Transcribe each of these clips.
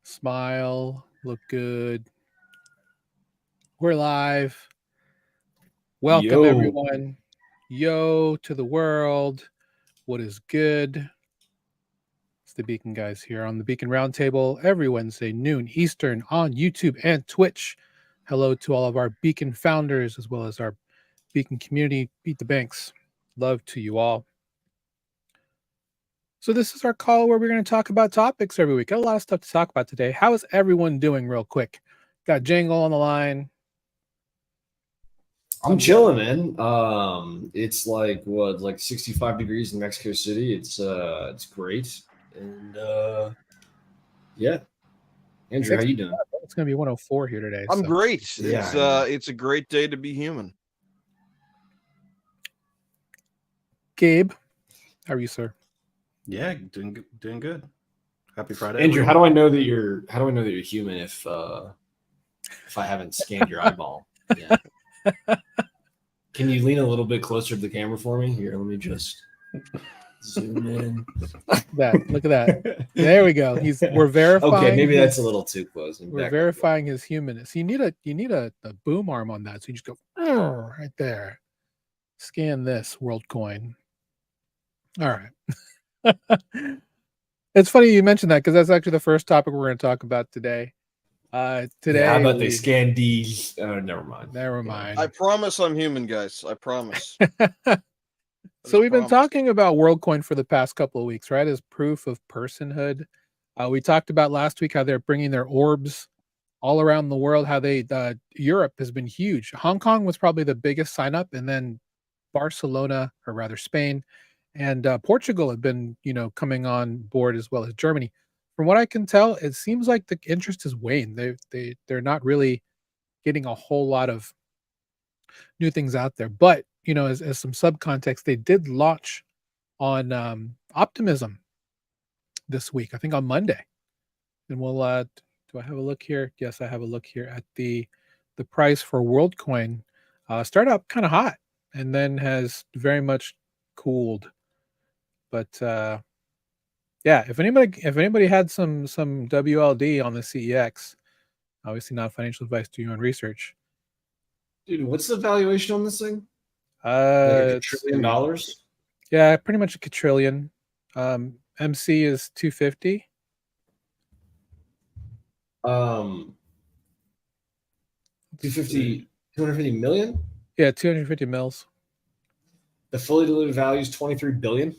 Smile. Look good. We're live. Welcome, Yo. everyone. Yo to the world. What is good? It's the Beacon guys here on the Beacon Roundtable every Wednesday, noon Eastern on YouTube and Twitch. Hello to all of our Beacon founders as well as our Beacon community. Beat the banks. Love to you all. So this is our call where we're going to talk about topics every week. Got a lot of stuff to talk about today. How is everyone doing real quick? Got Jangle on the line. I'm chilling, man. It's like 65 degrees in Mexico City. It's great. And yeah. Andrew, how you doing? It's going to be 104 here today. I'm great. Yeah, It's a great day to be human. Gabe, how are you, sir? Yeah, doing good. Happy Friday, Andrew, everyone. how do I know that you're human if I haven't scanned your eyeball? Yeah. Can you lean a little bit closer to the camera for me? Here, let me just zoom in. Look at that. There we go. We're verifying. Okay, maybe that's a little too close. We're verifying his humanness. You need a boom arm on that. So you just go right there. Scan this WorldCoin. All right. It's funny you mentioned that because that's actually the first topic we're going to talk about today. Today, how about they scan these? Never mind. I promise I'm human, guys. I promise. So we've been talking about WorldCoin for the past couple of weeks, right? As proof of personhood. We talked about last week how they're bringing their orbs all around the world. How Europe has been huge. Hong Kong was probably the biggest sign up, and then Barcelona, or rather Spain, and Portugal have been, coming on board as well as Germany. From what I can tell, it seems like the interest has waned. They're not really getting a whole lot of new things out there. But as some subcontext, they did launch on Optimism this week. I think on Monday. And we'll do I have a look here? Yes, I have a look here at the price for WorldCoin. Started up kind of hot and then has very much cooled. But yeah, if anybody had some WLD on the CEX, obviously not financial advice, do your own research. Dude, what's the valuation on this thing? Like $1 trillion? Yeah, pretty much a quadrillion. MC is 250. 250 million? Yeah, 250 mils. The fully diluted value is 23 billion.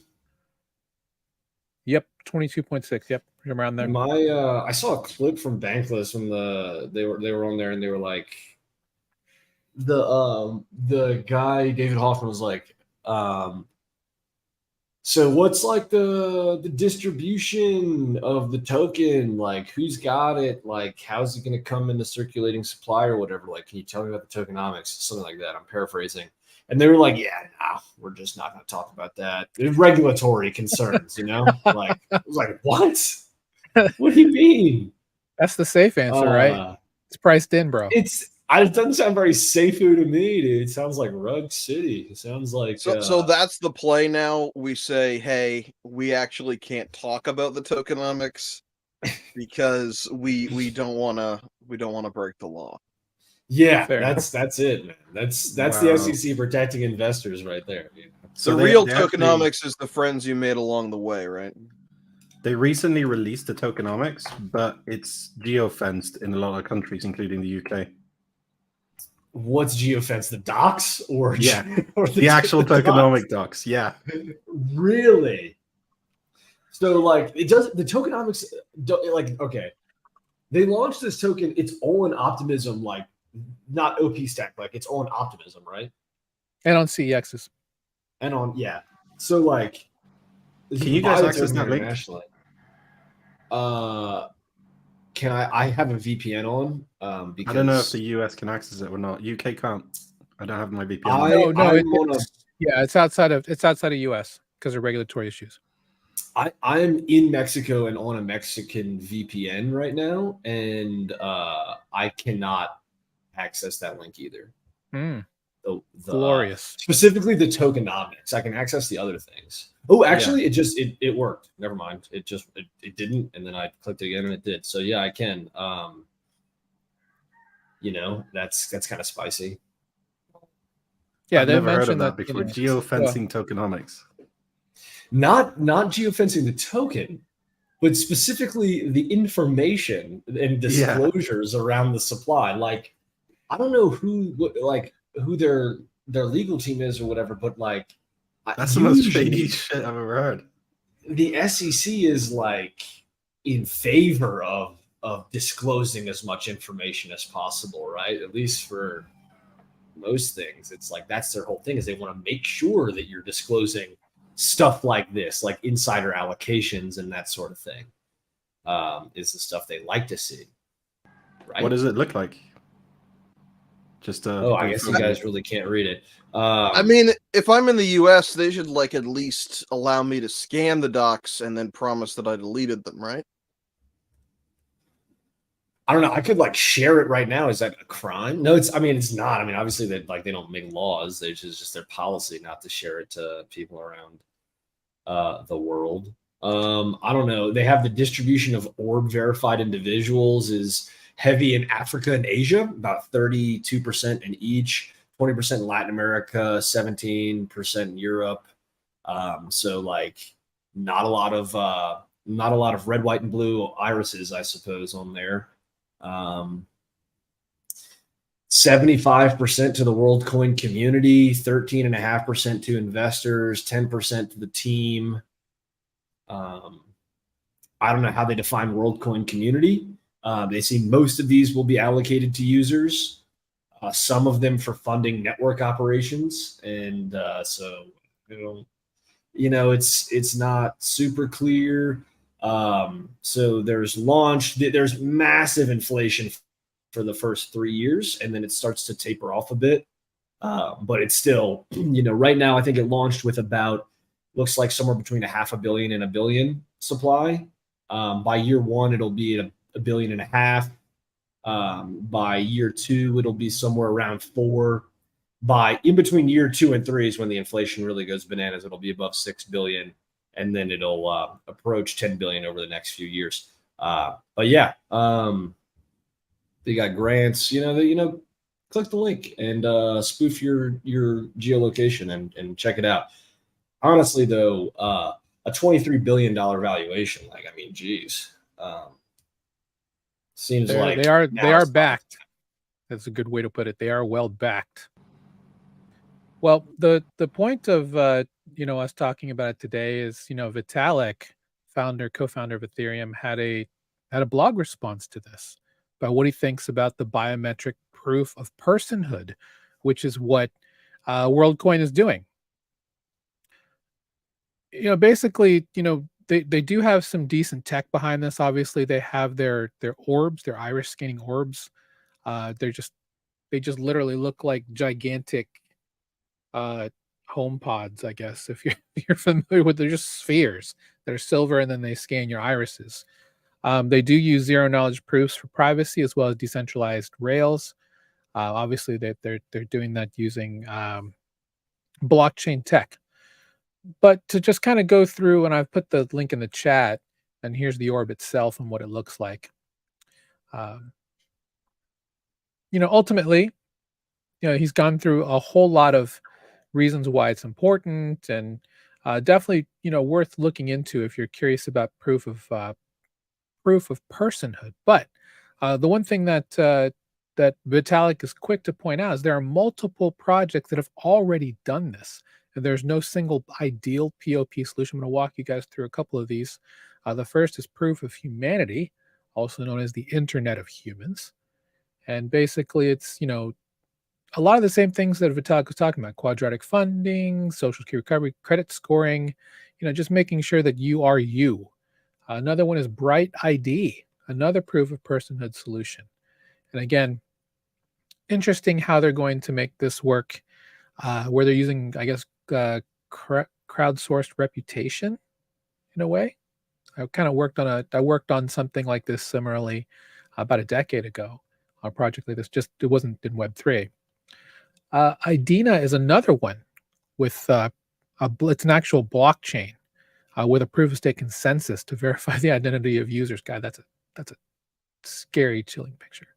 Yep, 22.6. Yep, around there. I saw a clip from Bankless when they were on there and they were like, the guy David Hoffman was like, so what's like the distribution of the token? Like, who's got it? Like, how's it going to come into circulating supply or whatever? Like, can you tell me about the tokenomics? Something like that. I'm paraphrasing. And they were like, yeah, no, we're just not going to talk about that. There's regulatory concerns, Like, I was like, what? What do you mean? That's the safe answer, right? It's priced in, bro. It doesn't sound very safe to me, dude. It sounds like Rug City. It sounds like so that's the play now. We say, hey, we actually can't talk about the tokenomics because we don't want to break the law. Yeah, that's it, man. That's the SEC protecting investors right there. So the real tokenomics is the friends you made along the way, right? They recently released the tokenomics, but it's geofenced in a lot of countries, including the UK. What's geofence? The docs or or the actual tokenomic docs? Yeah. Really? So like the tokenomics okay. They launched this token, it's all in Optimism, like not OP stack, like it's all in Optimism, right? And on CEXs. And on So like can you guys access that link? Can I have a VPN on? Because I don't know if the US can access it or not. UK can't. I don't have my VPN. It's outside of US because of regulatory issues. I'm in Mexico and on a Mexican VPN right now, and I cannot access that link either. The Glorious. specifically the tokenomics. I can access the other things. Oh, actually, it worked. Never mind. It didn't, and then I clicked again and it did. So yeah, I can. That's kind of spicy. Yeah, I've they never heard of mentioned that that before. Geofencing tokenomics. Not geofencing the token, but specifically the information and disclosures around the supply. Like, I don't know who their legal team is or whatever, but like that's the most shady shit I've ever heard. The SEC is like in favor of disclosing as much information as possible, right? At least for most things. It's like that's their whole thing, is they want to make sure that you're disclosing stuff like this, like insider allocations and that sort of thing. Is the stuff they like to see. Right? What does it look like? Just I guess you guys really can't read it. I mean, if I'm in the US, they should like at least allow me to scan the docs and then promise that I deleted them, right? I don't know. I could like share it right now. Is that a crime? No, it's not. I mean, obviously they don't make laws. It's just their policy not to share it to people around the world. I don't know. They have the distribution of orb verified individuals is heavy in Africa and Asia, about 32% in each, 20% in Latin America, 17% in Europe. So like not a lot of red, white, and blue irises, I suppose, on there. 75% to the WorldCoin community, 13.5% to investors, 10% to the team. I don't know how they define WorldCoin community. They say most of these will be allocated to users, some of them for funding network operations. And so, it's not super clear. So there's massive inflation for the first 3 years, and then it starts to taper off a bit. But it's still, right now, I think it launched with looks like somewhere between $500 million and $1 billion supply. By year one, it'll be $1.5 billion. By year two, it'll be somewhere around $4 billion. By in between year 2 and 3 is when the inflation really goes bananas. It'll be above $6 billion, and then it'll approach $10 billion over the next few years. But yeah, they got grants. Click the link and spoof your geolocation and check it out. Honestly, though, a $23 billion valuation, geez, seems they are backed. That's a good way to put it. They are well backed. Well, the point of us talking about it today is Vitalik, co-founder of Ethereum, had a blog response to this about what he thinks about the biometric proof of personhood, which is what WorldCoin is doing. Basically, they do have some decent tech behind this. Obviously, they have their orbs, their iris scanning orbs. They just literally look like gigantic home pods, I guess, if you're familiar with. They're just spheres that are silver, and then they scan your irises. They do use zero knowledge proofs for privacy as well as decentralized rails. Obviously, they're doing that using blockchain tech. But to just kind of go through, and I've put the link in the chat, and here's the orb itself and what it looks like. Ultimately, he's gone through a whole lot of reasons why it's important, and definitely worth looking into if you're curious about proof of personhood. But the one thing that Vitalik is quick to point out is there are multiple projects that have already done this, and there's no single ideal POP solution. I'm going to walk you guys through a couple of these. The first is proof of humanity, also known as the Internet of Humans, and basically it's a lot of the same things that Vitalik was talking about: quadratic funding, social security recovery, credit scoring, just making sure that you are you. Another one is Bright ID, another proof of personhood solution. And again, interesting how they're going to make this work, where they're using, I guess, crowdsourced reputation in a way. I worked on something like this similarly about a decade ago, a project like this. Just it wasn't in Web3. IDENA is another one with it's an actual blockchain with a proof of stake consensus to verify the identity of users. God, that's a scary, chilling picture.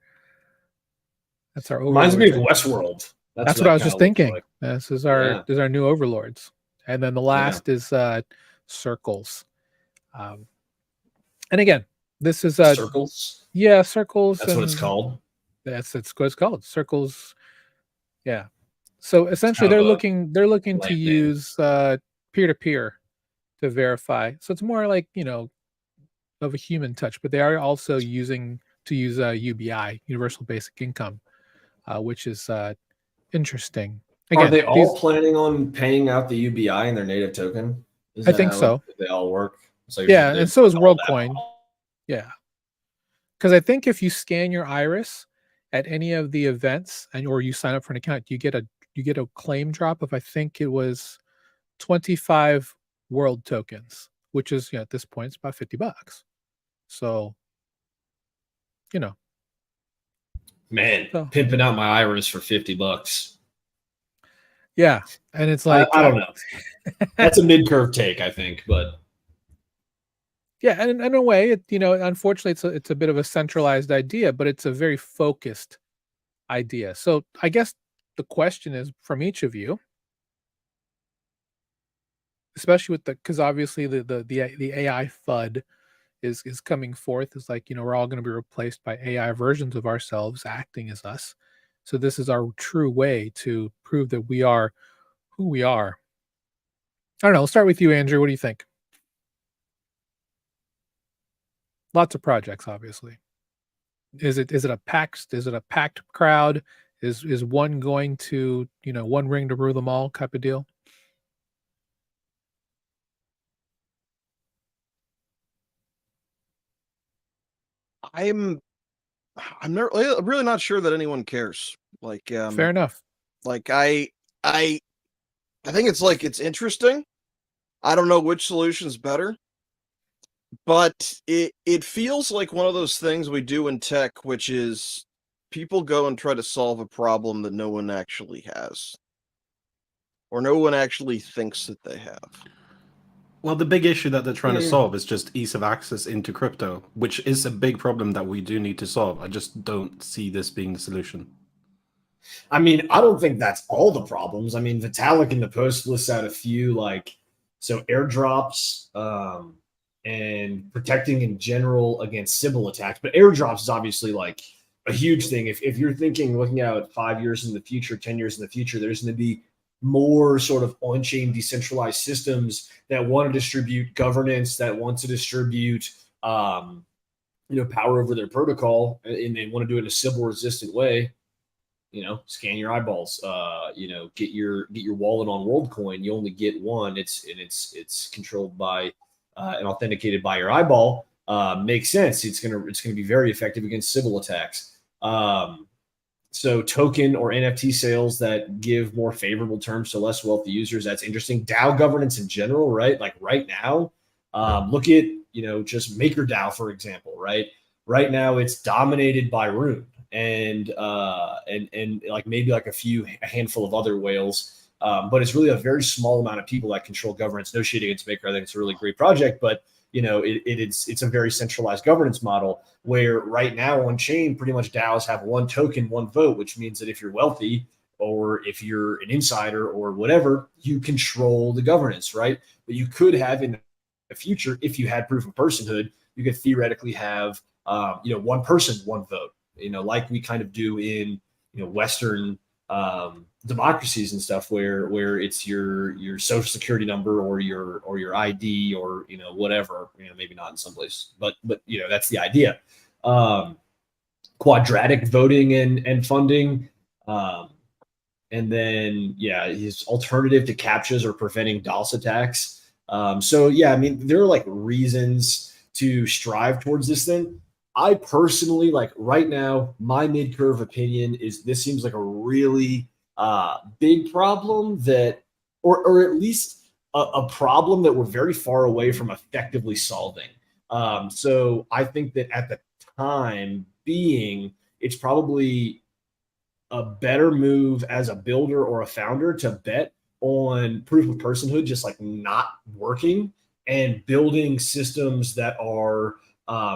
That's our Reminds me of overlords. Westworld. That's what I was just thinking. Like. This is our new overlords, and then the last is circles. And again, this is circles. Yeah, circles. That's what it's called. That's what it's called. Circles. Yeah. So essentially, they're looking to use peer-to-peer to verify. So it's more like of a human touch, but they are also using UBI, Universal Basic Income, which is interesting. Again, are they all planning on paying out the UBI in their native token? I think so. They all work. So yeah, and so is WorldCoin. Yeah, because I think if you scan your iris at any of the events or you sign up for an account, you get a claim drop of, I think it was 25 world tokens, which is at this point it's about $50. So, man, pimping out my iris for $50. Yeah, and it's like I don't know. That's a mid-curve take, I think, but yeah, and in a way, unfortunately, it's a bit of a centralized idea, but it's a very focused idea. So I guess the question is from each of you, especially with because obviously the AI FUD is coming forth. Is like we're all going to be replaced by AI versions of ourselves acting as us. So this is our true way to prove that we are who we are. I don't know. I'll start with you, Andrew. What do you think? Lots of projects, obviously. Is it a packed crowd? Is one going to one ring to rule them all type of deal? I'm really not sure that anyone cares. Like, fair enough. Like I think it's interesting. I don't know which solution's better, but it feels like one of those things we do in tech, which is people go and try to solve a problem that no one actually has, or no one actually thinks that they have. Well, the big issue that they're trying to solve is just ease of access into crypto, which is a big problem that we do need to solve. I just don't see this being the solution. I mean, I don't think that's all the problems. I mean, Vitalik in the post lists out a few, so airdrops and protecting in general against Sybil attacks. But airdrops is obviously like a huge thing. If you're looking out 5 years in the future, 10 years in the future, there's going to be more sort of on-chain decentralized systems that want to distribute governance, that want to distribute power over their protocol, and they want to do it in a Sybil-resistant way. Scan your eyeballs. Get your wallet on WorldCoin. You only get one. It's controlled by and authenticated by your eyeball. Makes sense. It's gonna be very effective against Sybil attacks. So token or NFT sales that give more favorable terms to less wealthy users. That's interesting. DAO governance in general, right? Like right now, look at just MakerDAO, for example, right? Right now it's dominated by Rune. And like maybe like a handful of other whales, but it's really a very small amount of people that control governance. No shade against Maker, I think it's a really great project, but it's a very centralized governance model where right now on chain, pretty much DAOs have one token, one vote, which means that if you're wealthy or if you're an insider or whatever, you control the governance, right? But you could have in the future, if you had proof of personhood, you could theoretically have one person, one vote. Like we kind of do in Western democracies and stuff, where it's your social security number or your ID or whatever. Maybe not in some places, but that's the idea. Quadratic voting and funding, and then his alternative to CAPTCHAs or preventing DOS attacks. So I mean, there are like reasons to strive towards this thing. I personally, like right now, my mid-curve opinion is this seems like a really big problem that, or at least a problem that we're very far away from effectively solving. So I think that at the time being, it's probably a better move as a builder or a founder to bet on proof of personhood just like not working and building systems that are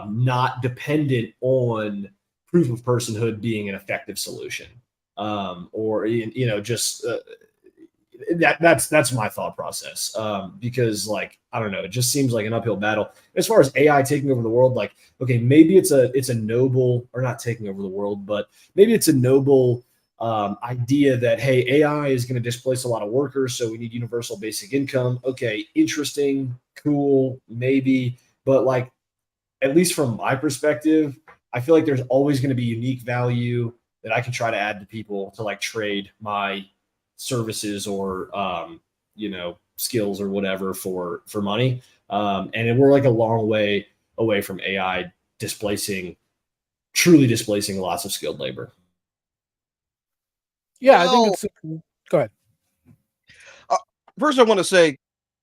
not dependent on proof of personhood being an effective solution, or just that's my thought process. Because like I don't know, it just seems like an uphill battle as far as AI taking over the world. Like, okay, maybe it's a noble, or not taking over the world, but maybe it's a noble idea that, hey, AI is going to displace a lot of workers, so we need universal basic income. Okay, interesting, cool, maybe, but like at least from my perspective, I feel like there's always going to be unique value that I can try to add to people to like trade my services or skills or whatever for money. And we're like a long way away from AI truly displacing lots of skilled labor. Yeah, I think it's. Go ahead. First, I want to say,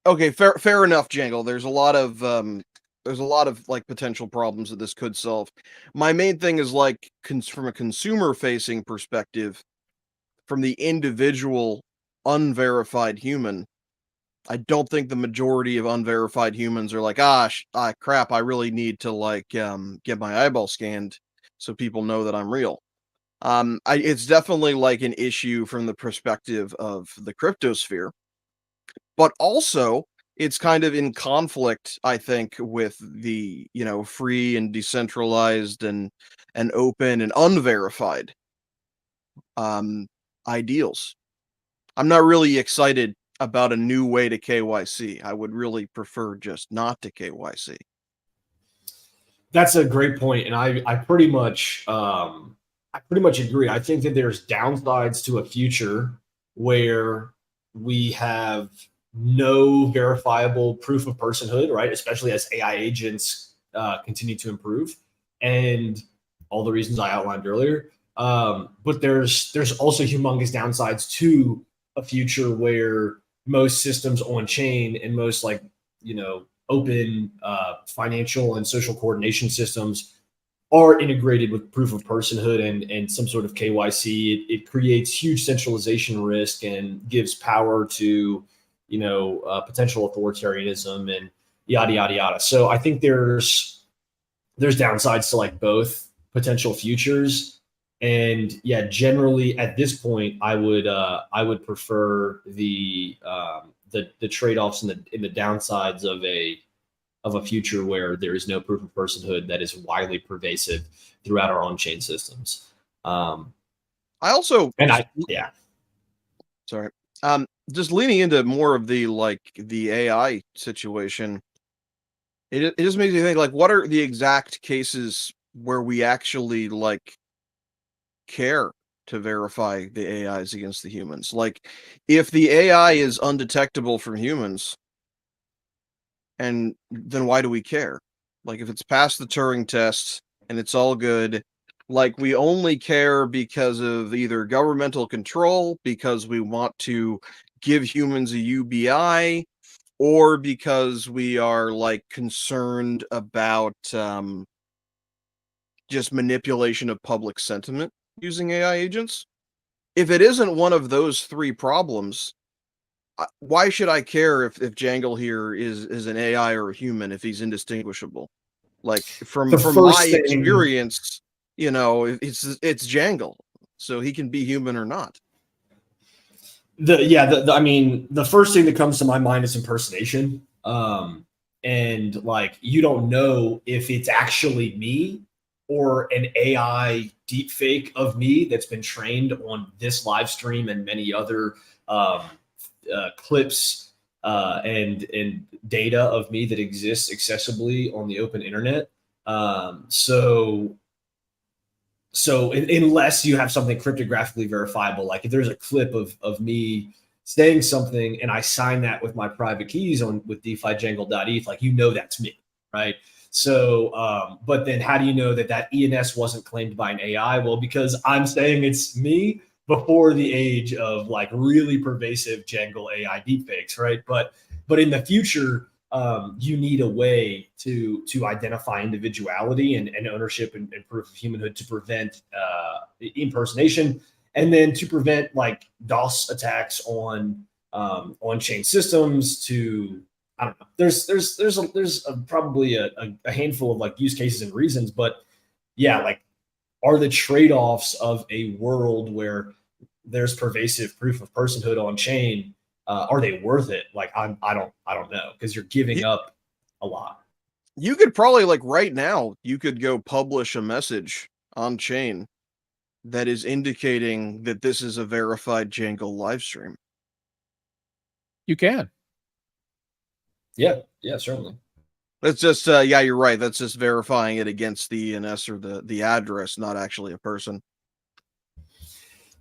okay, fair enough, Jangle. There's a lot of like potential problems that this could solve. My main thing is like from a consumer-facing perspective, from the individual unverified human. I don't think the majority of unverified humans are like, crap, I really need to like get my eyeball scanned so people know that I'm real. It's definitely like an issue from the perspective of the cryptosphere, but also it's kind of in conflict, I think, with the free and decentralized and open and unverified ideals. I'm not really excited about a new way to KYC. I would really prefer just not to KYC. That's a great point, and I pretty much agree. I think that there's downsides to a future where we have no verifiable proof of personhood, right? Especially as AI agents continue to improve, and all the reasons I outlined earlier. But there's also humongous downsides to a future where most systems on chain and most open financial and social coordination systems are integrated with proof of personhood and some sort of KYC. It creates huge centralization risk and gives power to potential authoritarianism and yada yada yada. So I think there's downsides to like both potential futures. And yeah, generally at this point, I would prefer the trade-offs and the downsides of a future where there is no proof of personhood that is widely pervasive throughout our on-chain systems. Just leaning into more of the AI situation, it just makes me think, like, what are the exact cases where we actually like care to verify the AIs against the humans? Like, if the AI is undetectable from humans, and then why do we care? Like, if it's past the Turing test and it's all good, like, we only care because of either governmental control, because we want to give humans a UBI, or because we are like concerned about just manipulation of public sentiment using AI agents. If it isn't one of those three problems, why should I care if Jangle here is an AI or a human if he's indistinguishable? Like, from my experience, it's Jangle, so he can be human or not. I mean, the first thing that comes to my mind is impersonation. And like, you don't know if it's actually me or an AI deepfake of me that's been trained on this live stream and many other clips and data of me that exists accessibly on the open internet. So unless you have something cryptographically verifiable, like if there's a clip of me saying something and I sign that with my private keys with DeFi Jangle.eth, like, that's me, right? So, but then how do you know that ENS wasn't claimed by an AI? Well, because I'm saying it's me before the age of like really pervasive Jangle AI deepfakes, right? But in the future, you need a way to identify individuality and ownership and proof of humanhood to prevent impersonation. and then to prevent like DOS attacks on on-chain systems. To I don't know. There's probably a handful of like use cases and reasons, but yeah, like are the trade-offs of a world where there's pervasive proof of personhood on chain, are they worth it? Like I don't know, because you're giving up a lot. You could probably, like right now, you could go publish a message on chain that is indicating that this is a verified Jangle live stream. You can. Yeah, certainly. That's just yeah, you're right. That's just verifying it against the ENS or the address, not actually a person.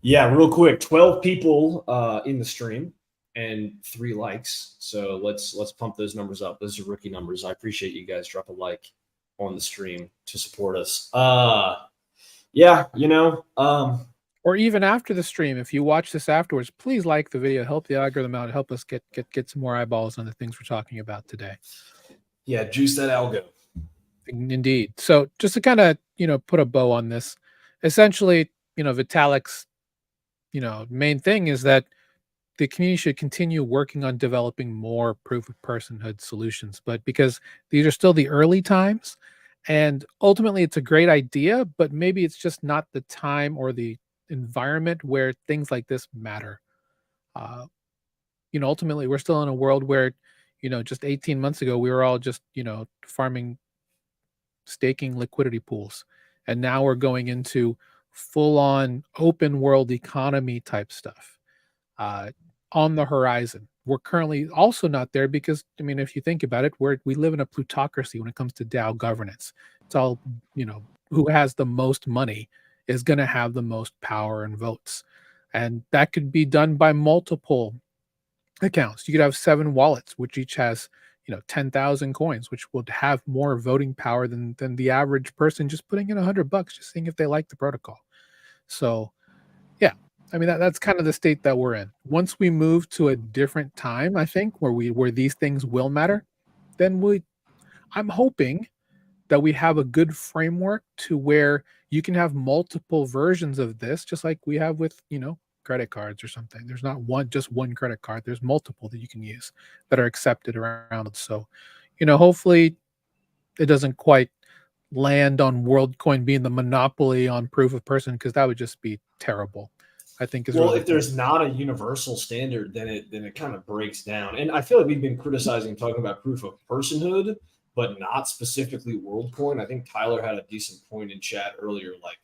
Yeah, real quick, 12 people in the stream and 3 likes. So let's pump those numbers up. Those are rookie numbers. I appreciate you guys. Drop a like on the stream to support us. Yeah, Or even after the stream, if you watch this afterwards, please like the video, help the algorithm out, help us get some more eyeballs on the things we're talking about today. Yeah, juice that algo. Indeed. So just to kind of, put a bow on this, essentially, Vitalik's, main thing is that the community should continue working on developing more proof of personhood solutions, but because these are still the early times, and ultimately it's a great idea, but maybe it's just not the time or the environment where things like this matter. Ultimately we're still in a world where, just 18 months ago, we were all just, farming, staking liquidity pools. And now we're going into full on open world economy type stuff on the horizon. We're currently also not there because, if you think about it, we live in a plutocracy when it comes to DAO governance. It's all, who has the most money is going to have the most power and votes. And that could be done by multiple accounts. You could have 7 wallets, which each has 10,000 coins, which would have more voting power than the average person just putting in $100, just seeing if they like the protocol. So yeah, that's kind of the state that we're in. Once we move to a different time, I think, where these things will matter, then I'm hoping that we have a good framework to where you can have multiple versions of this, just like we have with credit cards or something. There's not just one credit card. There's multiple that you can use that are accepted around. So, hopefully it doesn't quite land on WorldCoin being the monopoly on proof of person, because that would just be terrible. I think if there's not a universal standard, then it kind of breaks down. And I feel like we've been criticizing talking about proof of personhood, but not specifically WorldCoin. I think Tyler had a decent point in chat earlier, like,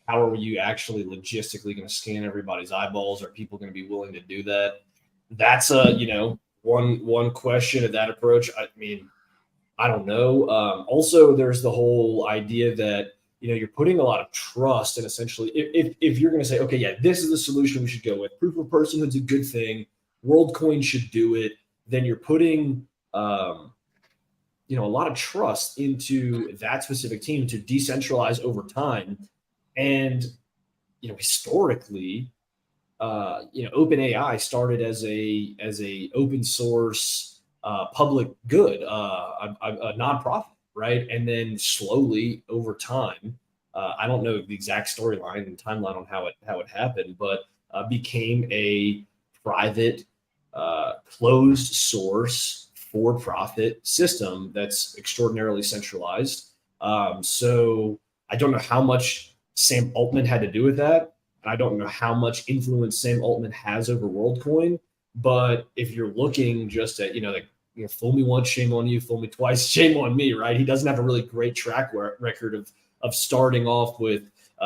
how are you actually logistically going to scan everybody's eyeballs? Are people going to be willing to do that? That's one question of that approach. I don't know. Also, there's the whole idea that you're putting a lot of trust, and essentially, if you're going to say, okay, yeah, this is the solution we should go with, proof of personhood's a good thing, WorldCoin should do it, then you're putting a lot of trust into that specific team to decentralize over time. And historically, OpenAI started as a open source public good, a nonprofit, right? And then slowly over time, I don't know the exact storyline and timeline on how it happened, but became a private, closed source for-profit system that's extraordinarily centralized. So I don't know how much Sam Altman had to do with that. And I don't know how much influence Sam Altman has over WorldCoin. But if you're looking just at, fool me once, shame on you, fool me twice, shame on me, right? He doesn't have a really great track record of starting off with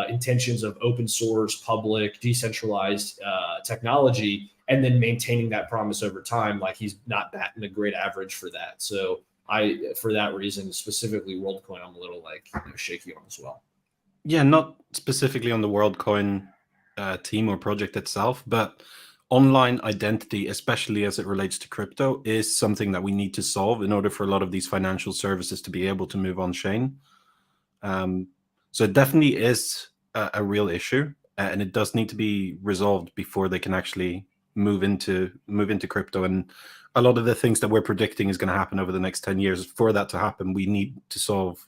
intentions of open source, public, decentralized technology, and then maintaining that promise over time. Like, he's not batting a great average for that. So for that reason, specifically WorldCoin, I'm a little shaky on as well. Yeah, not specifically on the WorldCoin team or project itself, but online identity, especially as it relates to crypto, is something that we need to solve in order for a lot of these financial services to be able to move on chain. So it definitely is a real issue, and it does need to be resolved before they can actually move into crypto. And a lot of the things that we're predicting is going to happen over the next 10 years. For that to happen, we need to solve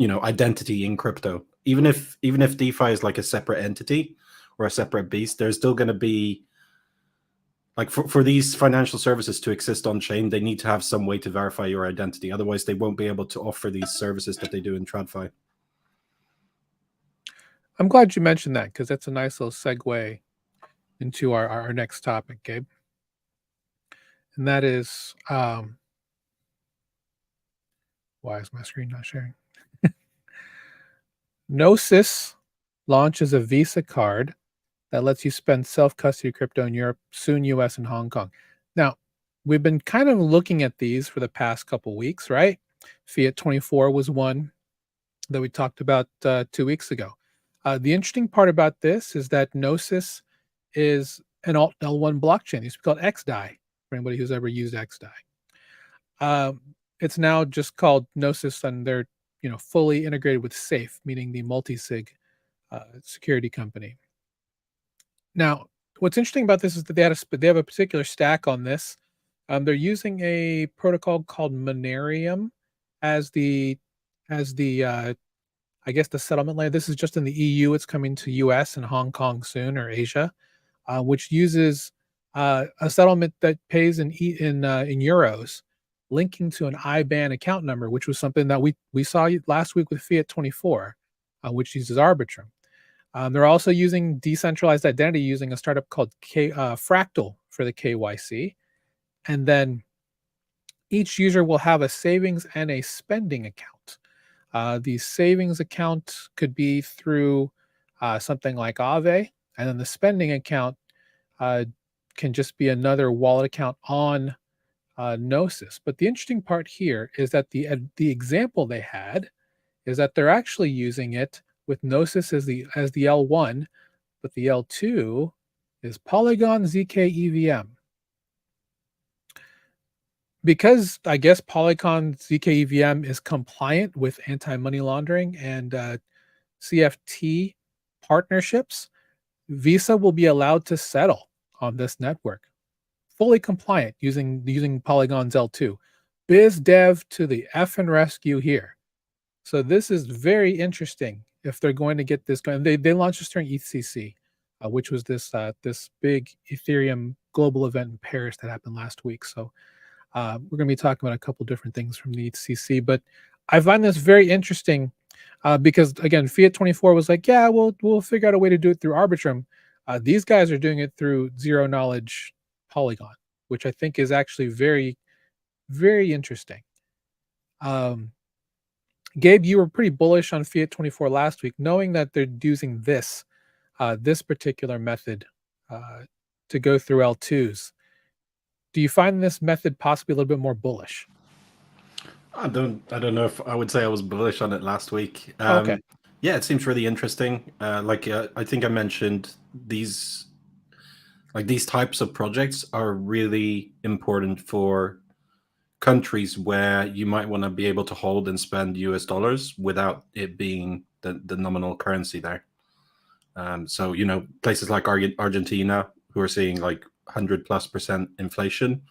identity in crypto. Even if DeFi is like a separate entity, or a separate beast. There's still going to be, like, for these financial services to exist on chain, they need to have some way to verify your identity. Otherwise, they won't be able to offer these services that they do in TradFi. I'm glad you mentioned that, because that's a nice little segue into our next topic, Gabe. And that is, why is my screen not sharing? Gnosis launches a Visa card that lets you spend self-custody crypto in Europe, soon US and Hong Kong. Now, we've been kind of looking at these for the past couple weeks, right? Fiat 24 was one that we talked about 2 weeks ago. The interesting part about this is that Gnosis is an alt L1 blockchain. It used to be called XDAI, for anybody who's ever used XDAI. It's now just called Gnosis, and they're fully integrated with Safe, meaning the multi-sig security company. Now, what's interesting about this is that they have a particular stack on this. They're using a protocol called Monerium as the I guess the settlement layer. This is just in the EU. It's coming to US and Hong Kong soon, or Asia, which uses a settlement that pays in euros, linking to an IBAN account number, which was something that we saw last week with Fiat 24, which uses Arbitrum. They're also using decentralized identity using a startup called Fractal for the KYC. And then each user will have a savings and a spending account. The savings account could be through something like Aave, and then the spending account can just be another wallet account on Gnosis. But the interesting part here is that the example they had is that they're actually using it with Gnosis as the L1, but the L2 is Polygon ZK EVM. Because I guess Polygon ZK EVM is compliant with anti-money laundering and CFT partnerships, Visa will be allowed to settle on this network, fully compliant using Polygon's L2. Biz dev to the effing rescue here. So this is very interesting if they're going to get this going. They launched this during EthCC, which was this big Ethereum global event in Paris that happened last week. So we're going to be talking about a couple different things from the EthCC, but I find this very interesting because, again, Fiat 24 was like, yeah, we'll figure out a way to do it through Arbitrum. These guys are doing it through zero knowledge Polygon, which I think is actually very, very interesting. Gabe, you were pretty bullish on Fiat 24 last week, knowing that they're using this particular method to go through L2s. Do you find this method possibly a little bit more bullish? I don't know if I would say I was bullish on it last week. Okay. Yeah, it seems really interesting. I think I mentioned these types of projects are really important for countries where you might want to be able to hold and spend US dollars without it being the nominal currency there. So, places like Argentina, who are seeing like 100+% inflation,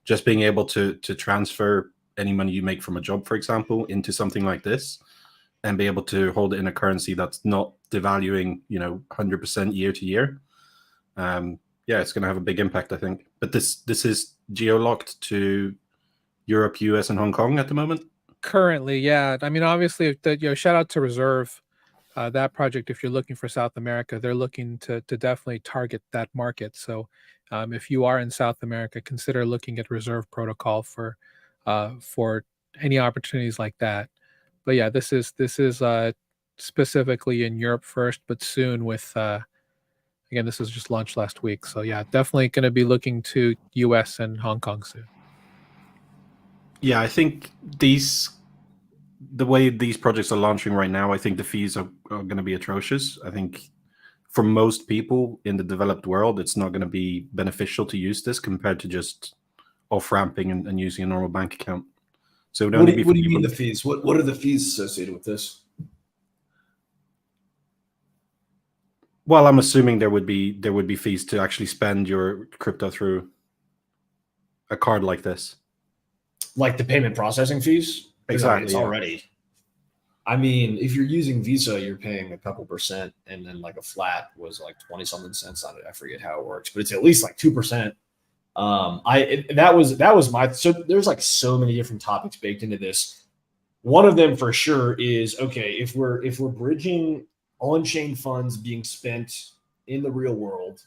just being able to transfer any money you make from a job, for example, into something like this and be able to hold it in a currency that's not devaluing, 100% year to year. It's going to have a big impact, I think. But this is geo-locked to Europe, US, and Hong Kong at the moment? Currently, yeah. I mean, obviously, shout out to Reserve, that project. If you're looking for South America, they're looking to definitely target that market. So if you are in South America, consider looking at Reserve protocol for any opportunities like that. But yeah, this is specifically in Europe first, but soon with again, this was just launched last week. So yeah, definitely going to be looking to US and Hong Kong soon. Yeah, I think the way these projects are launching right now, I think the fees are going to be atrocious. I think for most people in the developed world, it's not going to be beneficial to use this compared to just off-ramping and using a normal bank account. So what do you mean the fees? What are the fees associated with this? Well, I'm assuming there would be fees to actually spend your crypto through a card like this. Like the payment processing fees? Exactly. It's already. I mean, if you're using Visa, you're paying a couple percent, and then like a flat was like 20 something cents on it. I forget how it works, but it's at least like 2%. That was my, so there's like so many different topics baked into this. One of them for sure is, okay, if we're bridging on-chain funds being spent in the real world,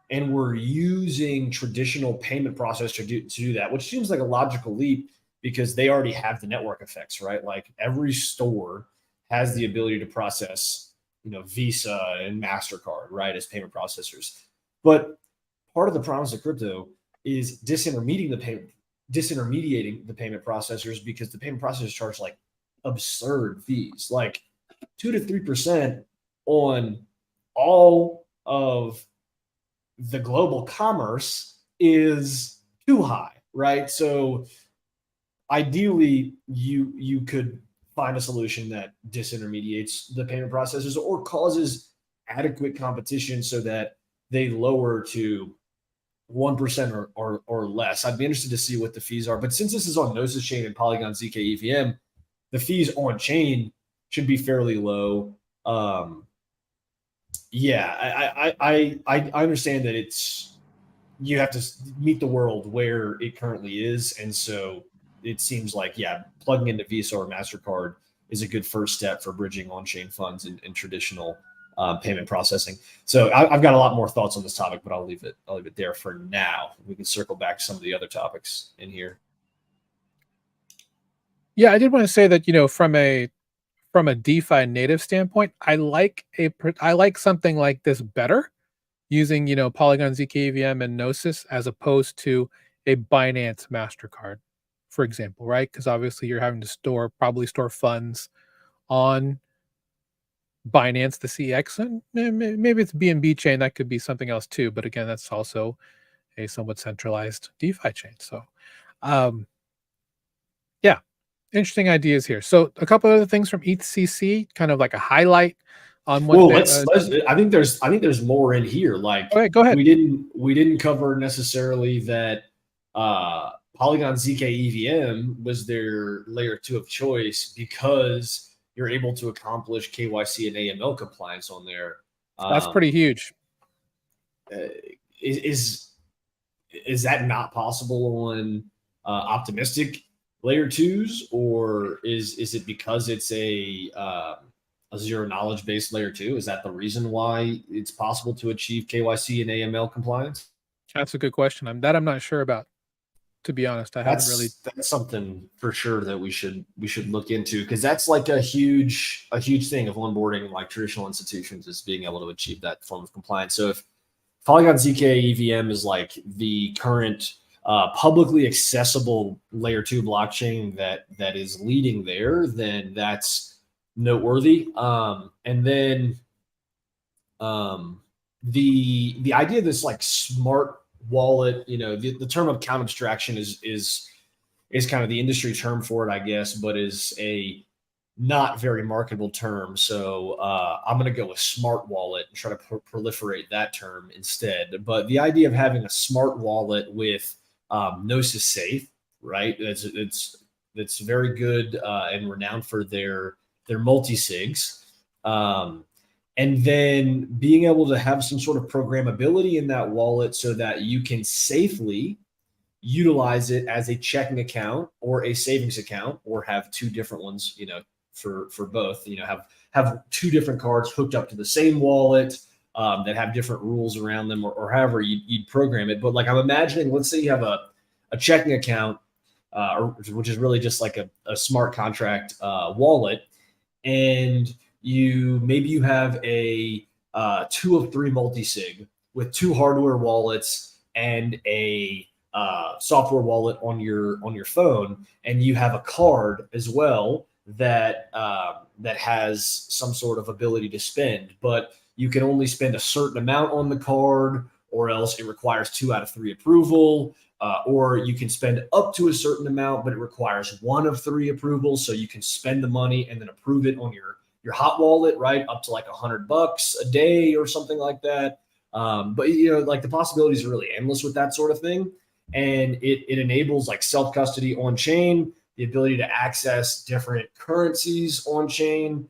and we're using traditional payment process to do that, which seems like a logical leap because they already have the network effects, right? Like every store has the ability to process, Visa and MasterCard, right, as payment processors. But part of the promise of crypto is disintermediating the payment processors, because the payment processors charge like absurd fees, like 2 to 3% on all of the global commerce is too high, right? So ideally, you could find a solution that disintermediates the payment processors or causes adequate competition so that they lower to 1% or less. I'd be interested to see what the fees are. But since this is on Gnosis Chain and Polygon ZK EVM, the fees on chain should be fairly low. I understand that you have to meet the world where it currently is, and so it seems like plugging into Visa or MasterCard is a good first step for bridging on-chain funds and traditional payment processing. So I've got a lot more thoughts on this topic, but I'll leave it there for now. We can circle back to some of the other topics in here. Yeah, I did want to say that, from a DeFi native standpoint, I like something like this better, using, Polygon ZK EVM and Gnosis as opposed to a Binance MasterCard, for example, right? Because obviously you're having to probably store funds on Binance, the CX, and maybe it's BNB chain. That could be something else too. But again, that's also a somewhat centralized DeFi chain. So, yeah, interesting ideas here. So a couple other things from ETHCC, kind of like a highlight on what. Well, I think there's more in here. Like, all right, go ahead. We didn't cover necessarily that Polygon ZK EVM was their layer 2 of choice because you're able to accomplish KYC and AML compliance on there. That's pretty huge. Is that not possible on optimistic layer 2s, or is it because it's a zero knowledge based layer 2? Is that the reason why it's possible to achieve KYC and AML compliance? That's a good question. I'm not sure about, to be honest. That's something for sure that we should look into, because that's like a huge thing of onboarding like traditional institutions, is being able to achieve that form of compliance. So if Polygon ZK EVM is like the current publicly accessible layer 2 blockchain that is leading there, then that's noteworthy. And then the idea of this like smart wallet, the term of account abstraction is kind of the industry term for it, I guess, but is a not very marketable term. So I'm going to go with smart wallet and try to proliferate that term instead. But the idea of having a smart wallet with Gnosis Safe, right? It's very good and renowned for their multi-sigs. And then being able to have some sort of programmability in that wallet so that you can safely utilize it as a checking account or a savings account, or have two different ones, for both, have two different cards hooked up to the same wallet that have different rules around them, or however you'd program it. But like, I'm imagining, let's say you have a checking account, which is really just like a smart contract wallet, and you have a 2 of 3 multi-sig with 2 hardware wallets and a software wallet on your phone, and you have a card as well that has some sort of ability to spend, but you can only spend a certain amount on the card, or else it requires 2 out of 3 approval, or you can spend up to a certain amount, but it requires 1 of 3 approvals. So you can spend the money and then approve it on your hot wallet, right? Up to like $100 a day or something like that. But like, the possibilities are really endless with that sort of thing. And it enables like self-custody on chain, the ability to access different currencies on chain,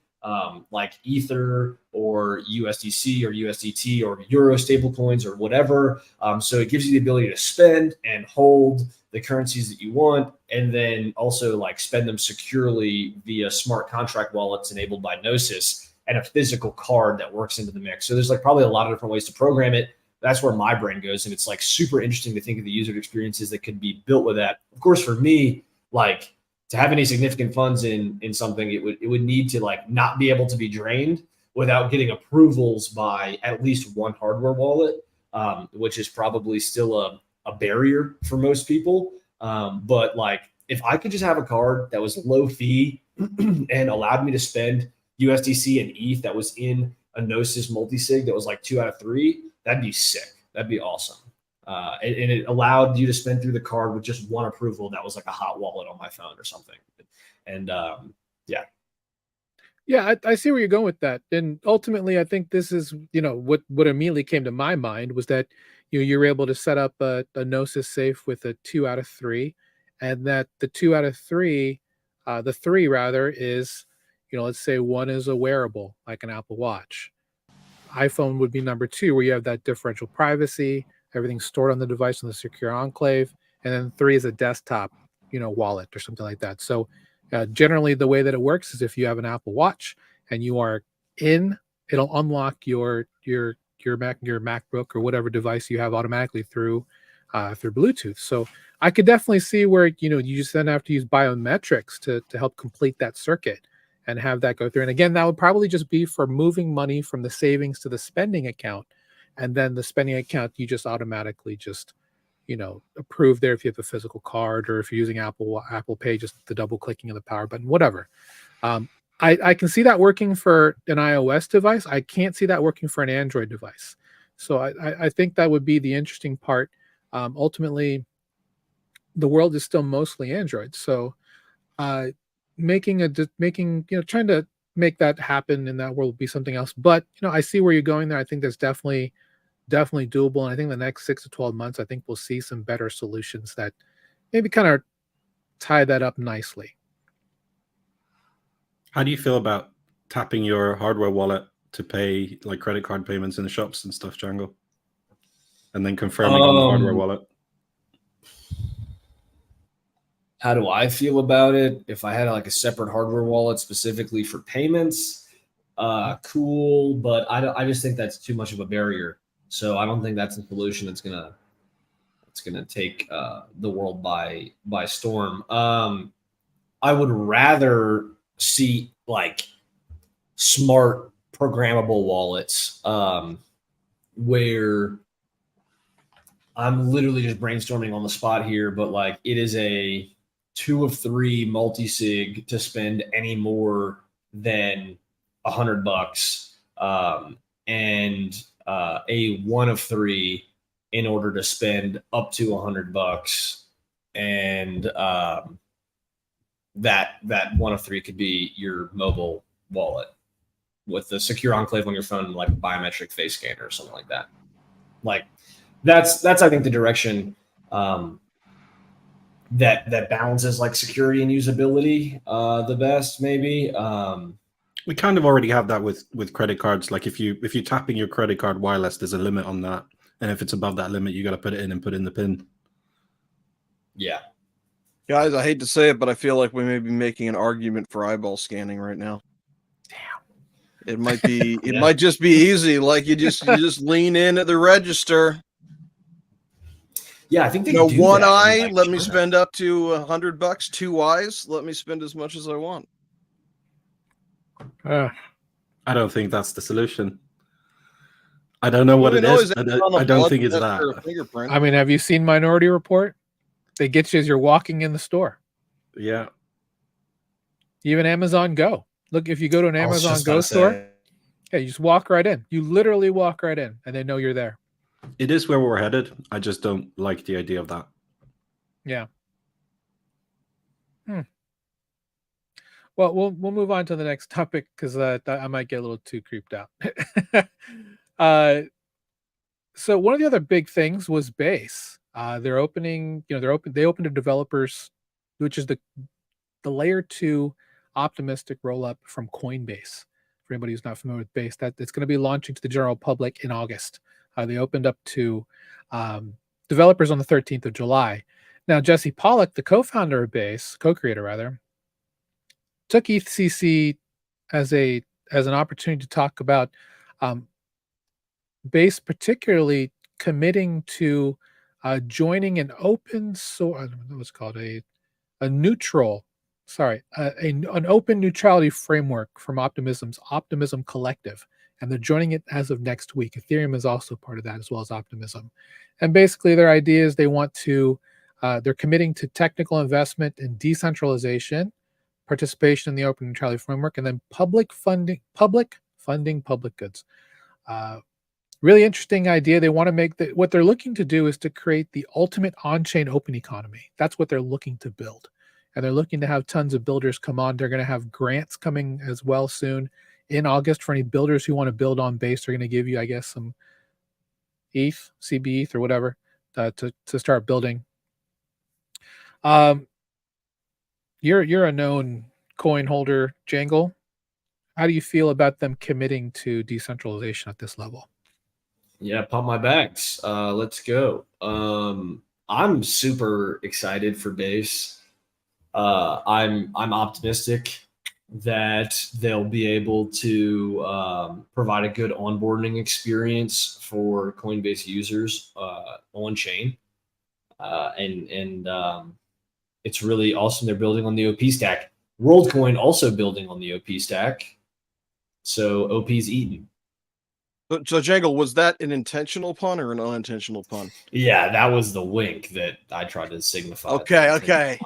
like Ether or USDC or USDT or Euro stablecoins or whatever. So it gives you the ability to spend and hold the currencies that you want, and then also like spend them securely via smart contract wallets enabled by Gnosis and a physical card that works into the mix. So there's like probably a lot of different ways to program it. That's where my brain goes. And it's like super interesting to think of the user experiences that could be built with that. Of course, for me, like to have any significant funds in something, it would need to like not be able to be drained without getting approvals by at least one hardware wallet, which is probably still a barrier for most people. But like if I could just have a card that was low fee and allowed me to spend USDC and ETH that was in a Gnosis multi-sig that was like 2 out of 3, that'd be sick. That'd be awesome. And it allowed you to spend through the card with just one approval that was like a hot wallet on my phone or something. And Yeah, I see where you're going with that. And ultimately, I think this is, what immediately came to my mind was that you're able to set up a Gnosis safe with a 2 out of 3, and that the 2 out of 3, the 3 rather is, let's say one is a wearable like an Apple Watch. iPhone would be number 2, where you have that differential privacy, everything's stored on the device in the secure enclave, and then 3 is a desktop, wallet or something like that. So generally, the way that it works is if you have an Apple Watch and you are it'll unlock your MacBook or whatever device you have automatically through Bluetooth. So I could definitely see where you just then have to use biometrics to help complete that circuit and have that go through. And again, that would probably just be for moving money from the savings to the spending account, and then the spending account you just automatically just approve there if you have a physical card, or if you're using Apple Pay, just the double clicking of the power button, whatever. I can see that working for an iOS device. I can't see that working for an Android device. So I think that would be the interesting part. Ultimately, the world is still mostly Android. So trying to make that happen in that world would be something else. But I see where you're going there. I think that's definitely doable. And I think the next 6 to 12 months, I think we'll see some better solutions that maybe kind of tie that up nicely. How do you feel about tapping your hardware wallet to pay like credit card payments in the shops and stuff, Jangle? And then confirming on the hardware wallet? How do I feel about it? If I had like a separate hardware wallet specifically for payments, cool. But I just think that's too much of a barrier. So I don't think that's a solution that's gonna take the world by storm. I would rather see like smart programmable wallets where I'm literally just brainstorming on the spot here, but like it is a 2 of 3 multi-sig to spend any more than $100, and a 1 of 3 in order to spend up to $100, and that 1 of 3 could be your mobile wallet with the secure enclave on your phone, like a biometric face scanner or something like that. Like that's I think the direction that balances like security and usability the best, maybe. We kind of already have that with credit cards. Like if you're tapping your credit card wireless, there's a limit on that, and if it's above that limit, you got to put it in and put in the pin. Yeah, guys, I hate to say it, but I feel like we may be making an argument for eyeball scanning right now. Damn, it might be. It might just be easy. Like you just lean in at the register. Yeah, I think they do one that eye. like, let me spend up to $100. 2 eyes. Let me spend as much as I want. I don't think that's the solution. I don't know what it is. I don't think it's that. I mean, have you seen Minority Report? They get you as you're walking in the store. Yeah. Even Amazon Go. Look, if you go to an Amazon Go store, you just walk right in. You literally walk right in, and they know you're there. It is where we're headed. I just don't like the idea of that. Yeah. Well, we'll move on to the next topic because I might get a little too creeped out. So one of the other big things was Base. They opened to developers, which is the the layer 2 optimistic rollup from Coinbase. For anybody who's not familiar with Base, that it's going to be launching to the general public in August. They opened up to developers on the 13th of July. Now, Jesse Pollock, the co-founder of Base, co-creator rather, took ETHCC as an opportunity to talk about Base, particularly committing to joining an open source. I don't know what's called an open neutrality framework from Optimism's Optimism Collective, and they're joining it as of next week. Ethereum is also part of that, as well as Optimism. And basically, their idea is they're committing to technical investment in decentralization, participation in the open neutrality framework, and then public funding public goods. Really interesting idea. They want to make what they're looking to do is to create the ultimate on-chain open economy. That's what they're looking to build. And they're looking to have tons of builders come on. They're going to have grants coming as well soon in August for any builders who want to build on Base. They're going to give you, I guess, some ETH, CB ETH or whatever to start building. You're a known coin holder, Jangle. How do you feel about them committing to decentralization at this level? Yeah, pump my bags. Let's go. I'm super excited for Base. I'm optimistic that they'll be able to provide a good onboarding experience for Coinbase users on chain, and it's really awesome. They're building on the OP stack. WorldCoin also building on the OP stack, so OP's eaten. So Jangle, was that an intentional pun or an unintentional pun? Yeah, that was the wink that I tried to signify. Okay.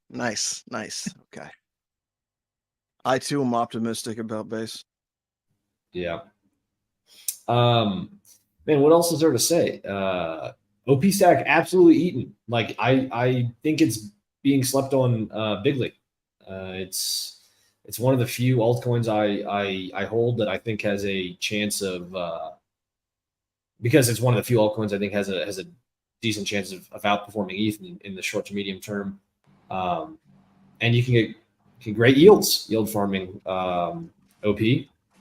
Nice. Okay. I too am optimistic about Base. Yeah. Man, what else is there to say? OP stack absolutely eaten. Like I think it's being slept on bigly. It's one of the few altcoins I hold that I think has a chance of because it's one of the few altcoins I think has a decent chance of outperforming ETH in the short to medium term. And you can get great yield farming OP.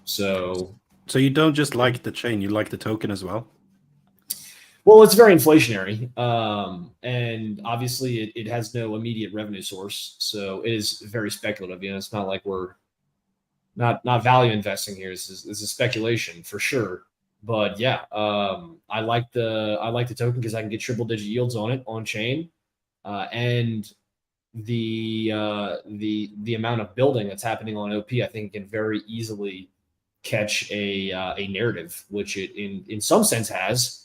So you don't just like the chain, you like the token as well? Well, it's very inflationary, and obviously it has no immediate revenue source, so it is very speculative. It's not like we're not value investing here. This is speculation for sure. But yeah, I like the token because I can get triple digit yields on it on chain, and the amount of building that's happening on OP, I think can very easily catch a narrative, which it in some sense has.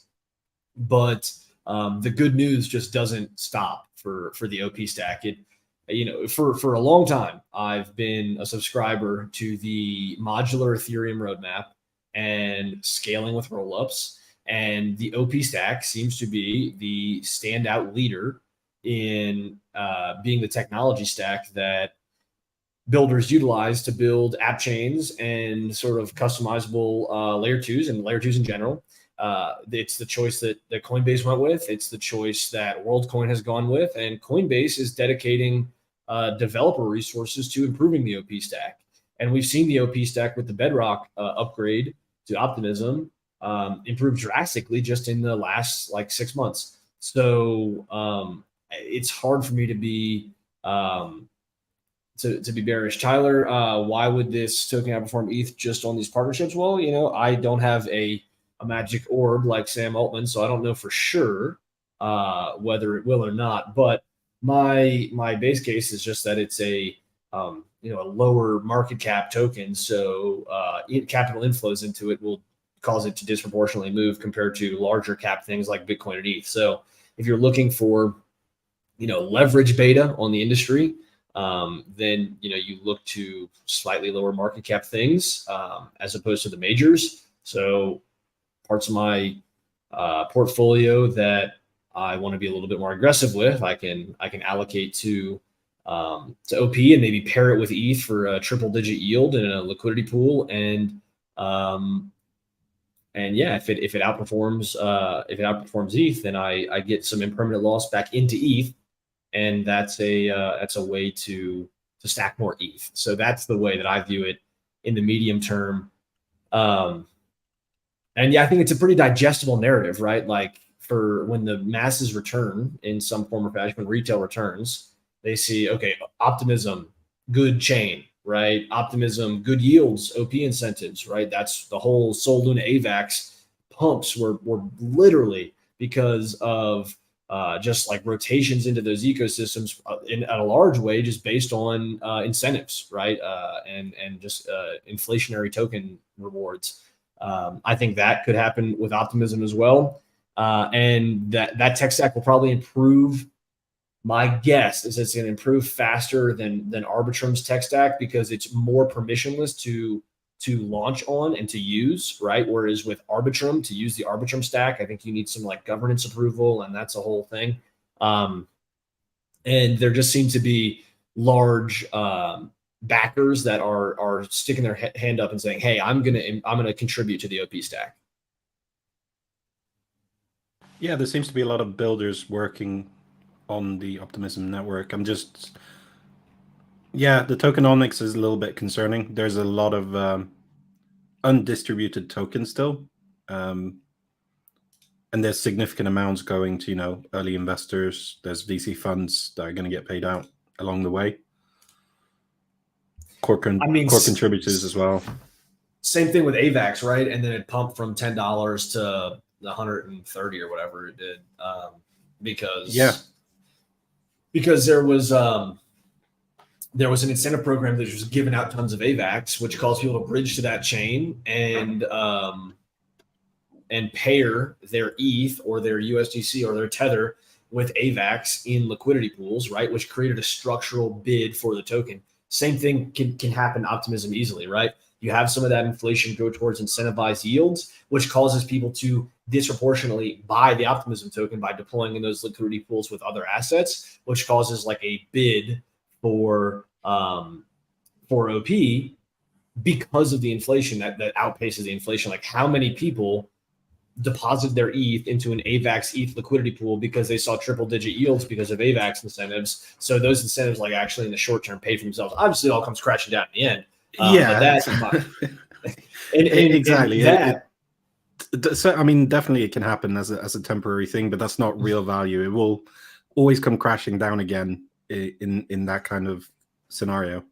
But the good news just doesn't stop for the OP stack. For a long time, I've been a subscriber to the modular Ethereum roadmap and scaling with rollups, and the OP stack seems to be the standout leader in being the technology stack that builders utilize to build app chains and sort of customizable layer twos and layer twos in general. It's the choice that Coinbase went with. It's the choice that WorldCoin has gone with, and Coinbase is dedicating developer resources to improving the OP stack. And we've seen the OP stack with the Bedrock upgrade to Optimism improve drastically just in the last 6 months. So it's hard for me to be to be bearish. Tyler, why would this token outperform ETH just on these partnerships? Well, I don't have a magic orb like Sam Altman, so I don't know for sure whether it will or not. But my base case is just that it's a lower market cap token, so capital inflows into it will cause it to disproportionately move compared to larger cap things like Bitcoin and ETH. So if you're looking for leverage beta on the industry, then you look to slightly lower market cap things as opposed to the majors. So parts of my portfolio that I want to be a little bit more aggressive with, I can allocate to OP and maybe pair it with ETH for a triple digit yield in a liquidity pool. And yeah, if it outperforms ETH, then I get some impermanent loss back into ETH, and that's a way to stack more ETH. So that's the way that I view it in the medium term. And yeah, I think it's a pretty digestible narrative, right? Like for when the masses return in some form or fashion, when retail returns, they see, okay, optimism, good chain, right? Optimism, good yields, OP incentives, right? That's the whole Sol Luna AVAX pumps were literally because of just like rotations into those ecosystems in a large way, just based on incentives, right? And just inflationary token rewards. I think that could happen with optimism as well. And that tech stack will probably improve. My guess is it's going to improve faster than Arbitrum's tech stack because it's more permissionless to launch on and to use, right? Whereas with Arbitrum, to use the Arbitrum stack, I think you need some like governance approval, and that's a whole thing. And there just seems to be large backers that are sticking their hand up and saying, "Hey, I'm gonna contribute to the OP stack." Yeah, there seems to be a lot of builders working on the Optimism network. Yeah, the tokenomics is a little bit concerning. There's a lot of undistributed tokens still. And there's significant amounts going to, early investors. There's VC funds that are going to get paid out along the way. Core contributors as well. Same thing with AVAX, right? And then it pumped from $10 to 130 or whatever it did, because there was an incentive program that was giving out tons of AVAX, which caused people to bridge to that chain and pair their ETH or their USDC or their Tether with AVAX in liquidity pools, right? Which created a structural bid for the token. Same thing can happen to Optimism easily, right? You have some of that inflation go towards incentivized yields, which causes people to disproportionately buy the Optimism token by deploying in those liquidity pools with other assets, which causes like a bid for OP because of the inflation that outpaces the inflation. Like how many people deposit their ETH into an AVAX ETH liquidity pool because they saw triple digit yields because of AVAX incentives. So those incentives like actually in the short term pay for themselves. Obviously it all comes crashing down in the end. Exactly. So I mean, definitely it can happen as a temporary thing, but that's not real value. It will always come crashing down again in that kind of scenario.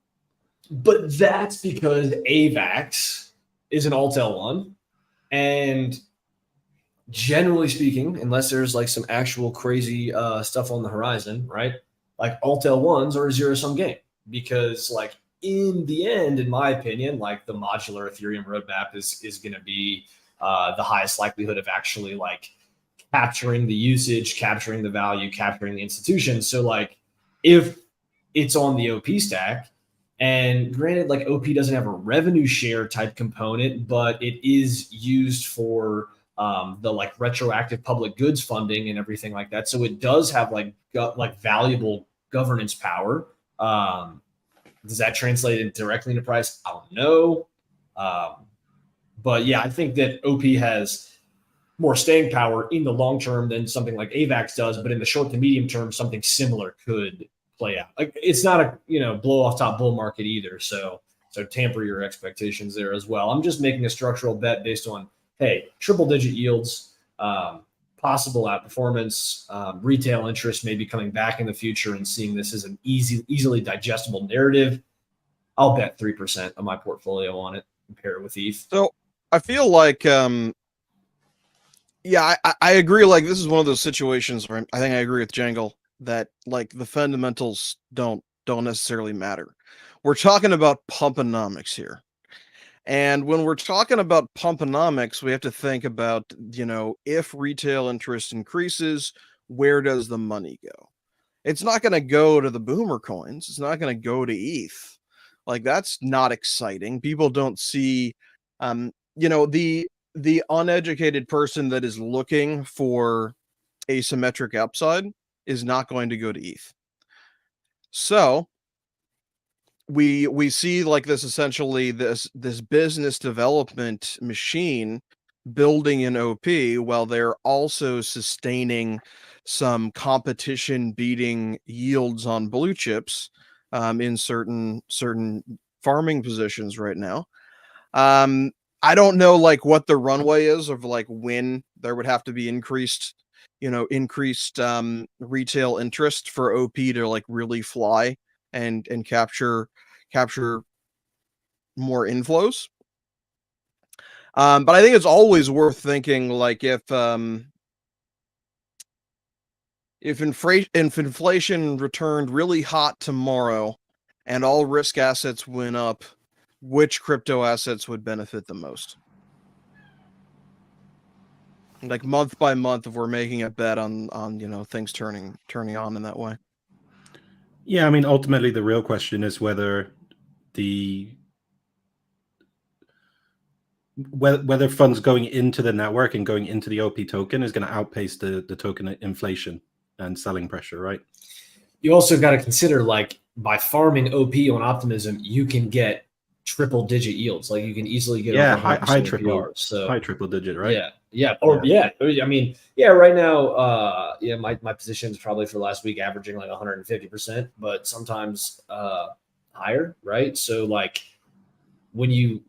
But that's because AVAX is an alt L1, and generally speaking, unless there's like some actual crazy stuff on the horizon, right? Like alt L1s are a zero sum game because like in the end, in my opinion, like the modular Ethereum roadmap is going to be the highest likelihood of actually like capturing the usage, capturing the value, capturing the institution. So like if it's on the OP stack, and granted, like OP doesn't have a revenue share type component, but it is used for the like retroactive public goods funding and everything like that. So it does have like valuable governance power. Does that translate directly into price? I don't know. But yeah, I think that OP has more staying power in the long term than something like AVAX does. But in the short to medium term, something similar could play out. Like it's not a blow off top bull market either. So tamper your expectations there as well. I'm just making a structural bet based on, hey, triple digit yields, possible outperformance, retail interest maybe coming back in the future and seeing this as an easily digestible narrative. I'll bet 3% of my portfolio on it, compare it with ETH. So I feel like, I agree. Like this is one of those situations where I think I agree with Jangle that like the fundamentals don't necessarily matter. We're talking about pumponomics here. And when we're talking about pumponomics, we have to think about, if retail interest increases, where does the money go? It's not going to go to the boomer coins. It's not going to go to ETH. Like that's not exciting. People don't see, the uneducated person that is looking for asymmetric upside is not going to go to ETH. So we see like this essentially this business development machine building in OP while they're also sustaining some competition beating yields on blue chips in certain farming positions right now. I don't know like what the runway is of like when there would have to be increased retail interest for OP to like really fly and capture more inflows. But I think it's always worth thinking like if inflation returned really hot tomorrow and all risk assets went up, which crypto assets would benefit the most? Like month by month, if we're making a bet on things turning on in that way. Yeah, I mean, ultimately, the real question is whether whether funds going into the network and going into the OP token is going to outpace the token inflation and selling pressure, right? You also got to consider, like, by farming OP on Optimism, you can get triple-digit yields. Like, you can easily get over 100% high triple digit, right? I mean, right now, my position is probably for last week averaging like 150%, but sometimes higher, right? So, like, when you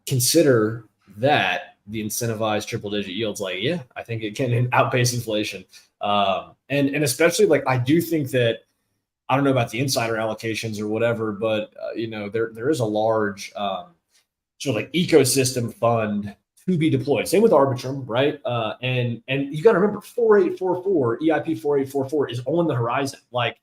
consider that the incentivized triple-digit yields, like, yeah, I think it can outpace inflation. And especially, like, I do think that, I don't know about the insider allocations or whatever, but there is a large sort of like ecosystem fund to be deployed. Same with Arbitrum, right? And you got to remember, 4844 EIP 4844 is on the horizon. Like,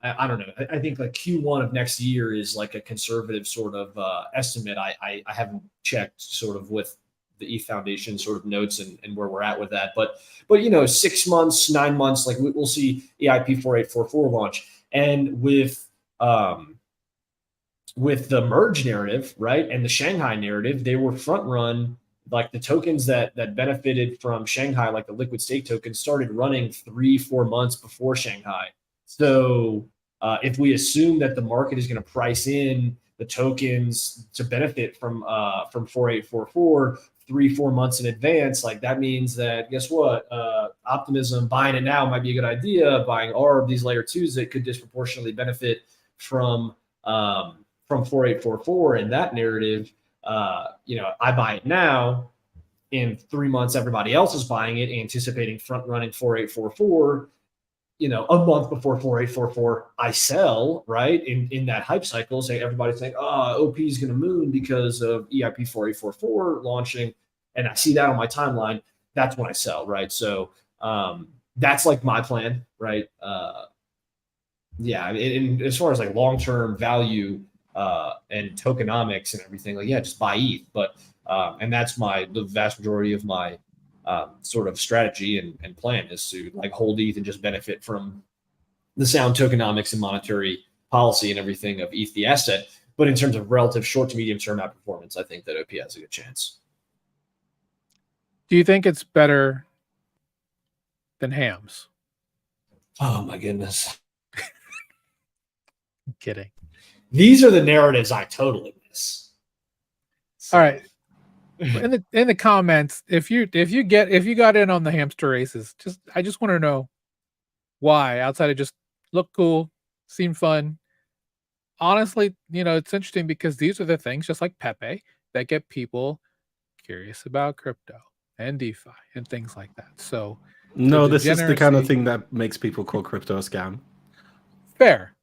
I don't know. I think like Q1 of next year is like a conservative sort of estimate. I haven't checked sort of with the ETH Foundation sort of notes and where we're at with that. But 6 months, 9 months, like we'll see EIP 4844 launch. And with the merge narrative, right, and the Shanghai narrative, they were front run. Like the tokens that benefited from Shanghai, like the liquid stake tokens, started running 3-4 months before Shanghai. So if we assume that the market is going to price in the tokens to benefit from 4844 3-4 months in advance, like that means that, guess what? Optimism, buying it now might be a good idea. Buying ARB, these layer twos that could disproportionately benefit from 4844 in that narrative. I buy it now. In 3 months, everybody else is buying it, anticipating front running 4844. A month before 4844, I sell, right? In that hype cycle, say everybody's saying, OP is going to moon because of EIP 4844 launching. And I see that on my timeline. That's when I sell, right? So that's like my plan, right? And as far as like long-term value and tokenomics and everything, like, yeah, just buy ETH. But, and that's the vast majority of my sort of strategy and plan is to like hold ETH and just benefit from the sound tokenomics and monetary policy and everything of ETH, the asset. But in terms of relative short to medium term outperformance, I think that OP has a good chance. Do you think it's better than hams? Oh my goodness. I'm kidding. These are the narratives I totally miss. So. All right. In the comments, if you got in on the hamster races, I just want to know why, outside of just look cool, seem fun. Honestly, it's interesting because these are the things, just like Pepe, that get people curious about crypto and DeFi and things like that. So no, this is the kind of thing that makes people call crypto a scam. Fair.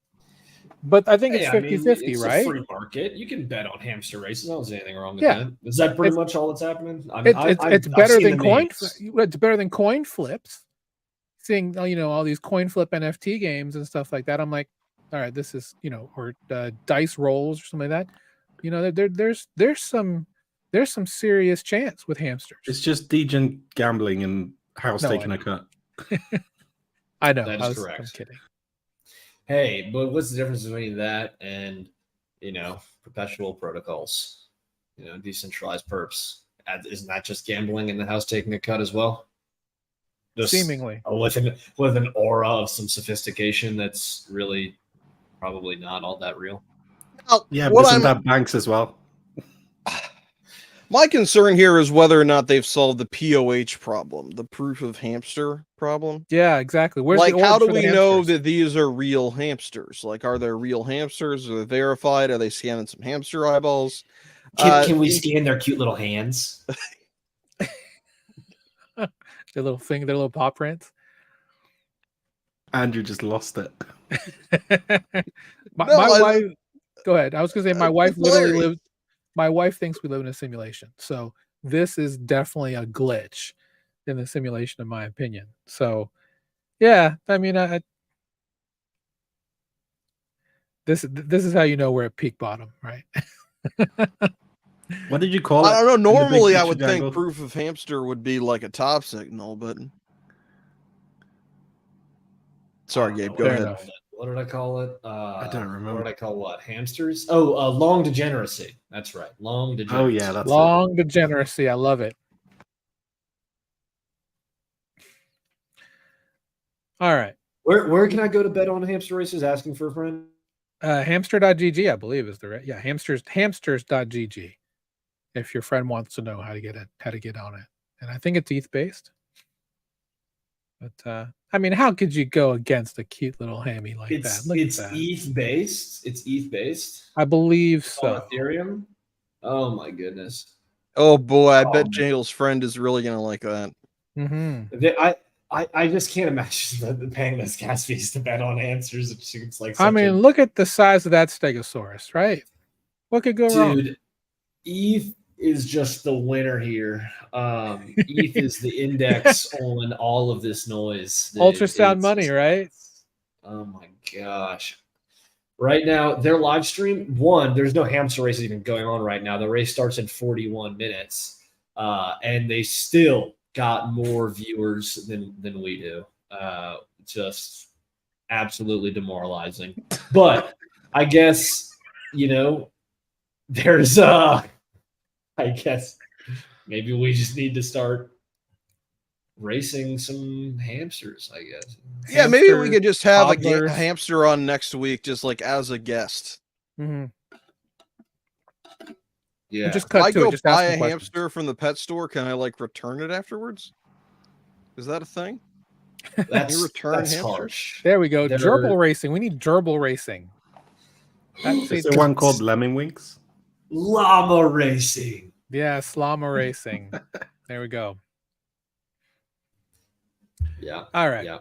But I think it's 50-50, it's right? It's a free market. You can bet on hamster races. I don't see anything wrong with that. Is that pretty much all that's happening? It's better than coin. It's better than coin flips. Seeing all these coin flip NFT games and stuff like that, I'm like, all right, this is or dice rolls or something like that. There's some serious chance with hamsters. It's just degen gambling and house taking a cut. I know. That is correct. I'm kidding. Hey, but what's the difference between that and perpetual protocols? Decentralized perps. Isn't that just gambling and the house taking a cut as well? Just seemingly with an aura of some sophistication that's really probably not all that real. Yeah, but isn't that banks as well? My concern here is whether or not they've solved the POH problem, the proof of hamster problem. Yeah, exactly. Where's Like, the how orbs do for the we know hamsters? that these are real hamsters? Like, are they real hamsters? Are they verified? Are they scanning some hamster eyeballs? Can we scan their cute little hands? Their little finger, their little paw prints. Andrew just lost it. my wife. Go ahead. I was gonna say my wife literally hilarious. lives. My wife thinks we live in a simulation. So this is definitely a glitch in the simulation, in my opinion. So yeah, I mean, this is how you know we're at peak bottom, right? What did you call it? I don't know. in the big Normally, I picture would Jangle? think proof of hamster would be like a top signal, but sorry, I don't Gabe, know go what Fair ahead. enough. What did I call it? I don't remember. What did I call what? Hamsters? Oh, long degeneracy. That's right. Long degeneracy. Oh yeah, that's Long degeneracy. I love it. All right. Where can I go to bet on hamster races? Asking for a friend. Hamster.gg, I believe, is the right. Yeah, hamsters.gg. If your friend wants to know how to get on it, and I think it's ETH based. But I mean, how could you go against a cute little hammy like that? Look It's at that. ETH based. It's ETH based. I believe On so. Ethereum. Oh my goodness. Oh boy, I Oh, bet man. Jangle's friend is really gonna like that. Mm-hmm. I just can't imagine the paying those gas fees to bet on hamsters. It seems like I mean, look at the size of that Stegosaurus, right? What could go wrong? dude, ETH is just the winner here. ETH is the index on all of this noise. Ultrasound money, right? Oh my gosh. Right now, their live stream, there's no hamster race even going on right now. The race starts in 41 minutes. And they still got more viewers than we do. Just absolutely demoralizing. But I guess, there's I guess maybe we just need to start racing some hamsters, I guess. Yeah, maybe we Hamster could just have a toddlers. hamster on next week, just like as a guest. Mm-hmm. Yeah. Just If cut I to go it. Just buy ask a them questions. hamster from the pet store, can I like return it afterwards? Is that a thing? That's return hamsters? harsh. There we go. They're- Gerbil racing. We need gerbil racing. Is there one called Lemming Winks? Llama racing. Yeah, llama racing. There we go. Yeah. All right. Yeah.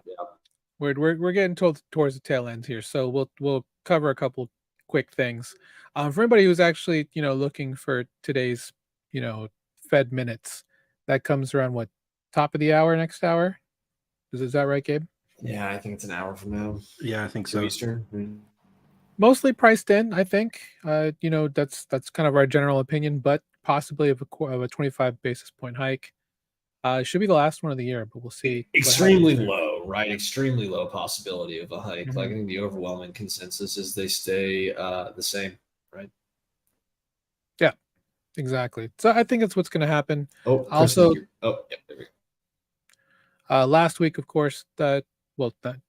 We're getting towards the tail end here, so we'll cover a couple quick things. For anybody who's actually looking for today's Fed minutes, that comes around what, top of the hour, next hour? Is that right, Gabe? Yeah, I think it's an hour from now. Yeah, I think So so. Eastern. Mostly priced in, I think. That's kind of our general opinion, but possibly of a 25 basis point hike. It should be the last one of the year, but we'll see. what Extremely happens there. low, right? Extremely low possibility of a hike. Like I think the overwhelming consensus is they stay the same, right? Yeah, exactly. So I think that's what's going to happen. Oh, Chris, Also- yeah, there we go. Last week, of course, not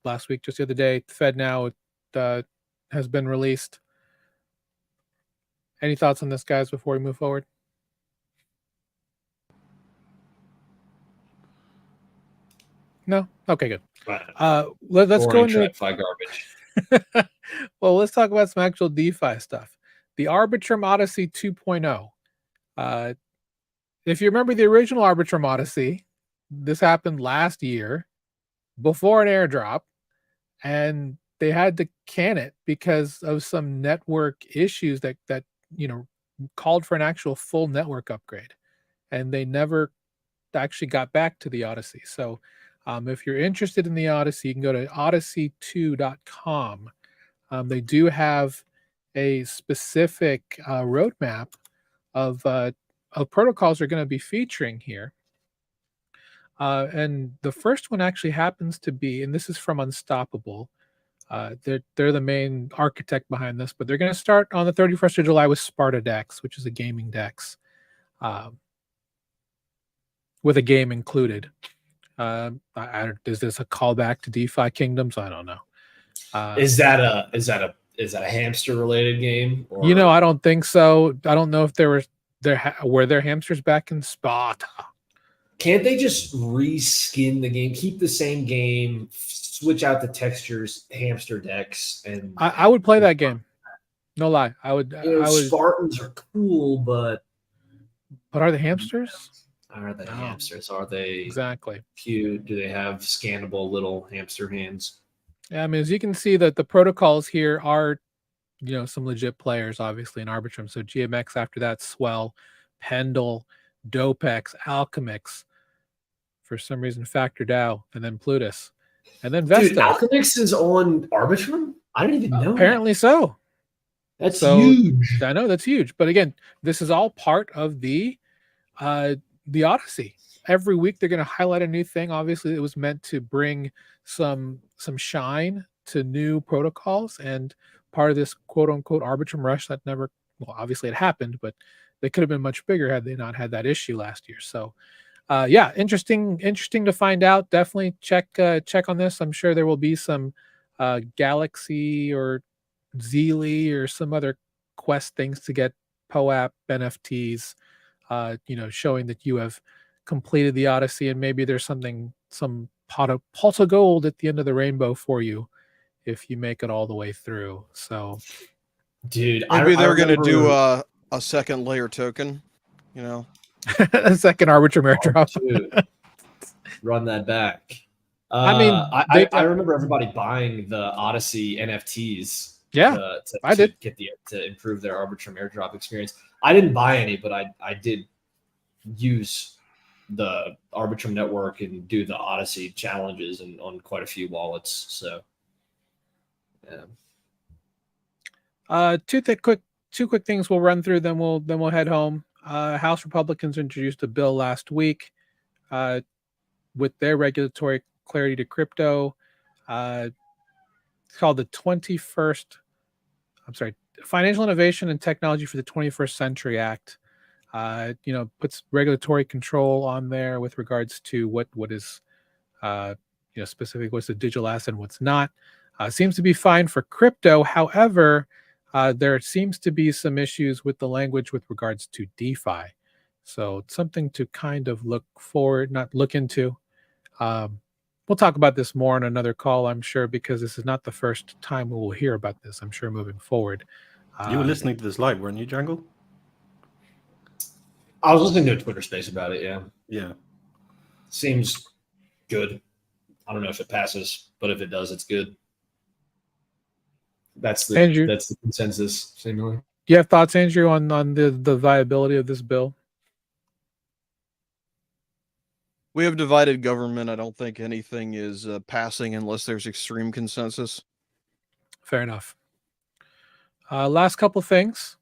last week, just the other day, Fed Now has been released. Any thoughts on this, guys, before we move forward? No? Okay, good. Let's go Boring into TradFi garbage. well, let's talk about some actual DeFi stuff. The Arbitrum Odyssey 2.0. If you remember the original Arbitrum Odyssey, this happened last year before an airdrop, and they had to can it because of some network issues that called for an actual full network upgrade, and they never actually got back to the Odyssey. So if you're interested in the Odyssey, you can go to odyssey2.com. They do have a specific roadmap of protocols they're going to be featuring here. And the first one actually happens to be, and this is from Unstoppable. They're the main architect behind this, but they're going to start on the 31st of July with Sparta Dex, which is a gaming Dex with a game included. Is this a callback to DeFi Kingdoms? I don't know. Is that a hamster related game? Or... I don't think so. I don't know if there were their hamsters back in Sparta? Can't they just reskin the game, keep the same game, switch out the textures, hamster decks, and I would play that game. No lie, I would. Spartans are cool, but are they hamsters? are they No. hamsters? Are they Exactly. cute? Do they have scannable little hamster hands? Yeah, I mean, as you can see, that the protocols here are, some legit players, obviously in Arbitrum. So GMX after that, Swell, Pendle, Dopex, Alchemix, for some reason Factor DAO, and then Plutus, and then Vesta. Dude, Alchemix is on Arbitrum? I didn't even know. Apparently so. That's huge. I know that's huge. But again, this is all part of the Odyssey. Every week they're going to highlight a new thing. Obviously, it was meant to bring some shine to new protocols, and part of this quote unquote Arbitrum rush that never, well, obviously it happened, but they could have been much bigger had they not had that issue last year. So yeah, interesting to find out. Definitely check on this. I'm sure there will be some Galaxy or Zeely or some other quest things to get POAP NFTs, showing that you have completed the Odyssey, and maybe there's some pot of gold at the end of the rainbow for you if you make it all the way through. So, dude, maybe they're going to do a second layer token, a second Arbitrum airdrop. Run that back. I mean, I remember everybody buying the Odyssey NFTs. Yeah, I did to improve their Arbitrum airdrop experience. I didn't buy any, but I did use the Arbitrum network and do the Odyssey challenges and on quite a few wallets. So, yeah. Two quick things we'll run through. Then we'll head home. House Republicans introduced a bill last week with their regulatory clarity to crypto. It's called the 21st. I'm sorry, Financial Innovation and Technology for the 21st Century Act. Puts regulatory control on there with regards to what is, specific, what's a digital asset and what's not. Seems to be fine for crypto. However, there seems to be some issues with the language with regards to DeFi. So it's something to kind of look into. We'll talk about this more on another call, I'm sure, because this is not the first time we will hear about this, I'm sure, moving forward. You were listening to this live, weren't you, Jangle? I was listening to a Twitter space about it, yeah. Yeah. Seems good. I don't know if it passes, but if it does, it's good. That's the consensus, seemingly. Do you have thoughts, Andrew, on the viability of this bill? We have divided government. I don't think anything is passing unless there's extreme consensus. Fair enough. Last couple things.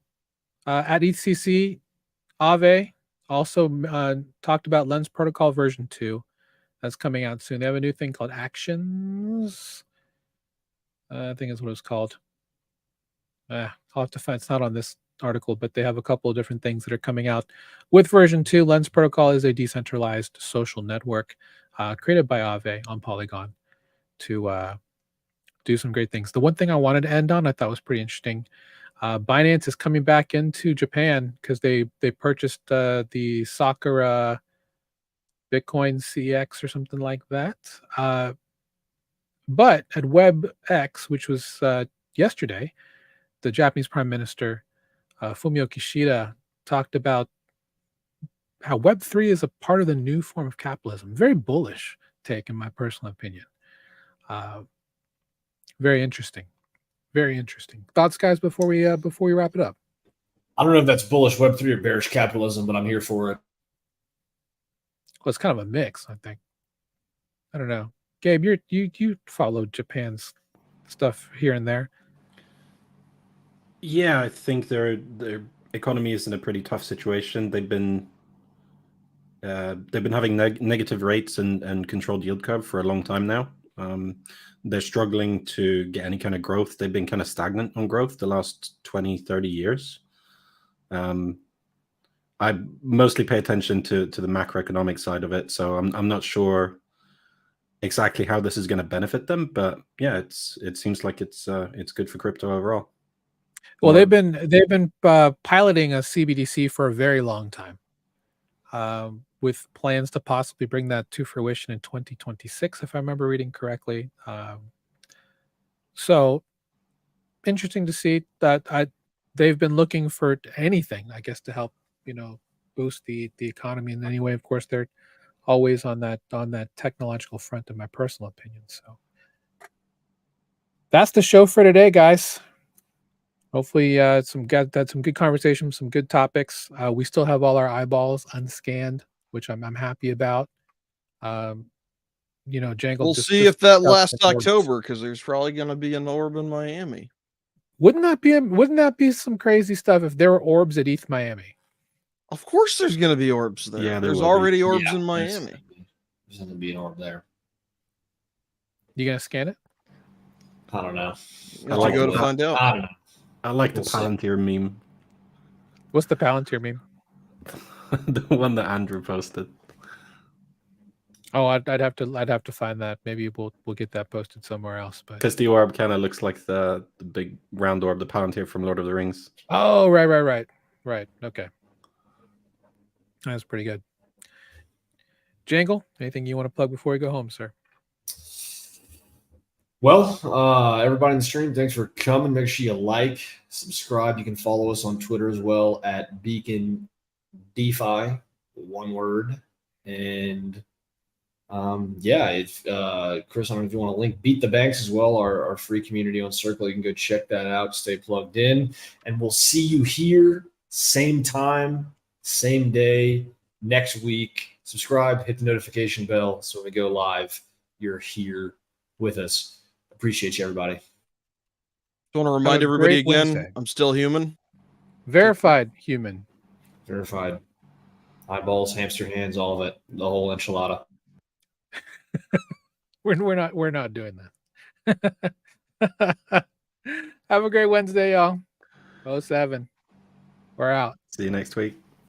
At ECC, Aave also talked about Lens Protocol version 2. That's coming out soon. They have a new thing called Actions. I think is what it's called. I'll have to find. It's not on this article, but they have a couple of different things that are coming out with version 2. Lens Protocol is a decentralized social network created by Aave on Polygon to do some great things. The one thing I wanted to end on, I thought was pretty interesting. Binance is coming back into Japan because they purchased the Sakura Bitcoin CX or something like that. But at WebX, which was yesterday, the Japanese Prime Minister Fumio Kishida talked about how Web3 is a part of the new form of capitalism. Very bullish take, in my personal opinion. Very interesting. Very interesting. Thoughts, guys, before we wrap it up? I don't know if that's bullish Web3 or bearish capitalism, but I'm here for it. Well, it's kind of a mix, I think. I don't know. Gabe, you follow Japan's stuff here and there. Yeah, I think their economy is in a pretty tough situation. They've been having negative rates and controlled yield curve for a long time now. They're struggling to get any kind of growth. They've been kind of stagnant on growth the last 20, 30 years. I mostly pay attention to the macroeconomic side of it, so I'm not sure exactly how this is going to benefit them. But yeah, it seems like it's good for crypto overall. Well, Or- they've been piloting a CBDC for a very long time, with plans to possibly bring that to fruition in 2026, if I remember reading correctly. So interesting to see that they've been looking for anything, I guess, to help boost the economy in any way. Of course, they're always on that technological front, in my personal opinion. So that's the show for today, guys. Hopefully, had some good conversation, some good topics. We still have all our eyeballs unscanned, which I'm happy about. Jangle. We'll just see just if that put out lasts some orbs. October, because there's probably going to be an orb in Miami. Wouldn't that be some crazy stuff if there were orbs at ETH Miami? Of course, there's going to be orbs there. Yeah, there there's will be. already orbs Yeah, in there's Miami. going to be an orb there. You gonna scan it? I don't know. You have like to go the to find out. I don't know. I like the We'll see. Palantir meme, What's the Palantir meme? the one that Andrew posted. Oh, I'd have to find that. Maybe we'll get that posted somewhere else. But Because the orb kind of looks like the big round orb, the Palantir from Lord of the Rings. oh, right. Okay, that's pretty good. Jangle, anything you want to plug before we go home, sir? Well, everybody in the stream, thanks for coming. Make sure you like, subscribe. You can follow us on Twitter as well at Beacon DeFi, one word. And if Chris, I don't know if you want to link Beat the Banks as well, our free community on Circle. You can go check that out. Stay plugged in, and we'll see you here, same time, same day next week. Subscribe, hit the notification bell, so when we go live, you're here with us. Appreciate you, everybody. I want to remind a everybody great again, Wednesday. I'm still human. Verified human. Verified. Eyeballs, hamster hands, all of it. The whole enchilada. We're not doing that. Have a great Wednesday, y'all. 07. We're out. See you next week.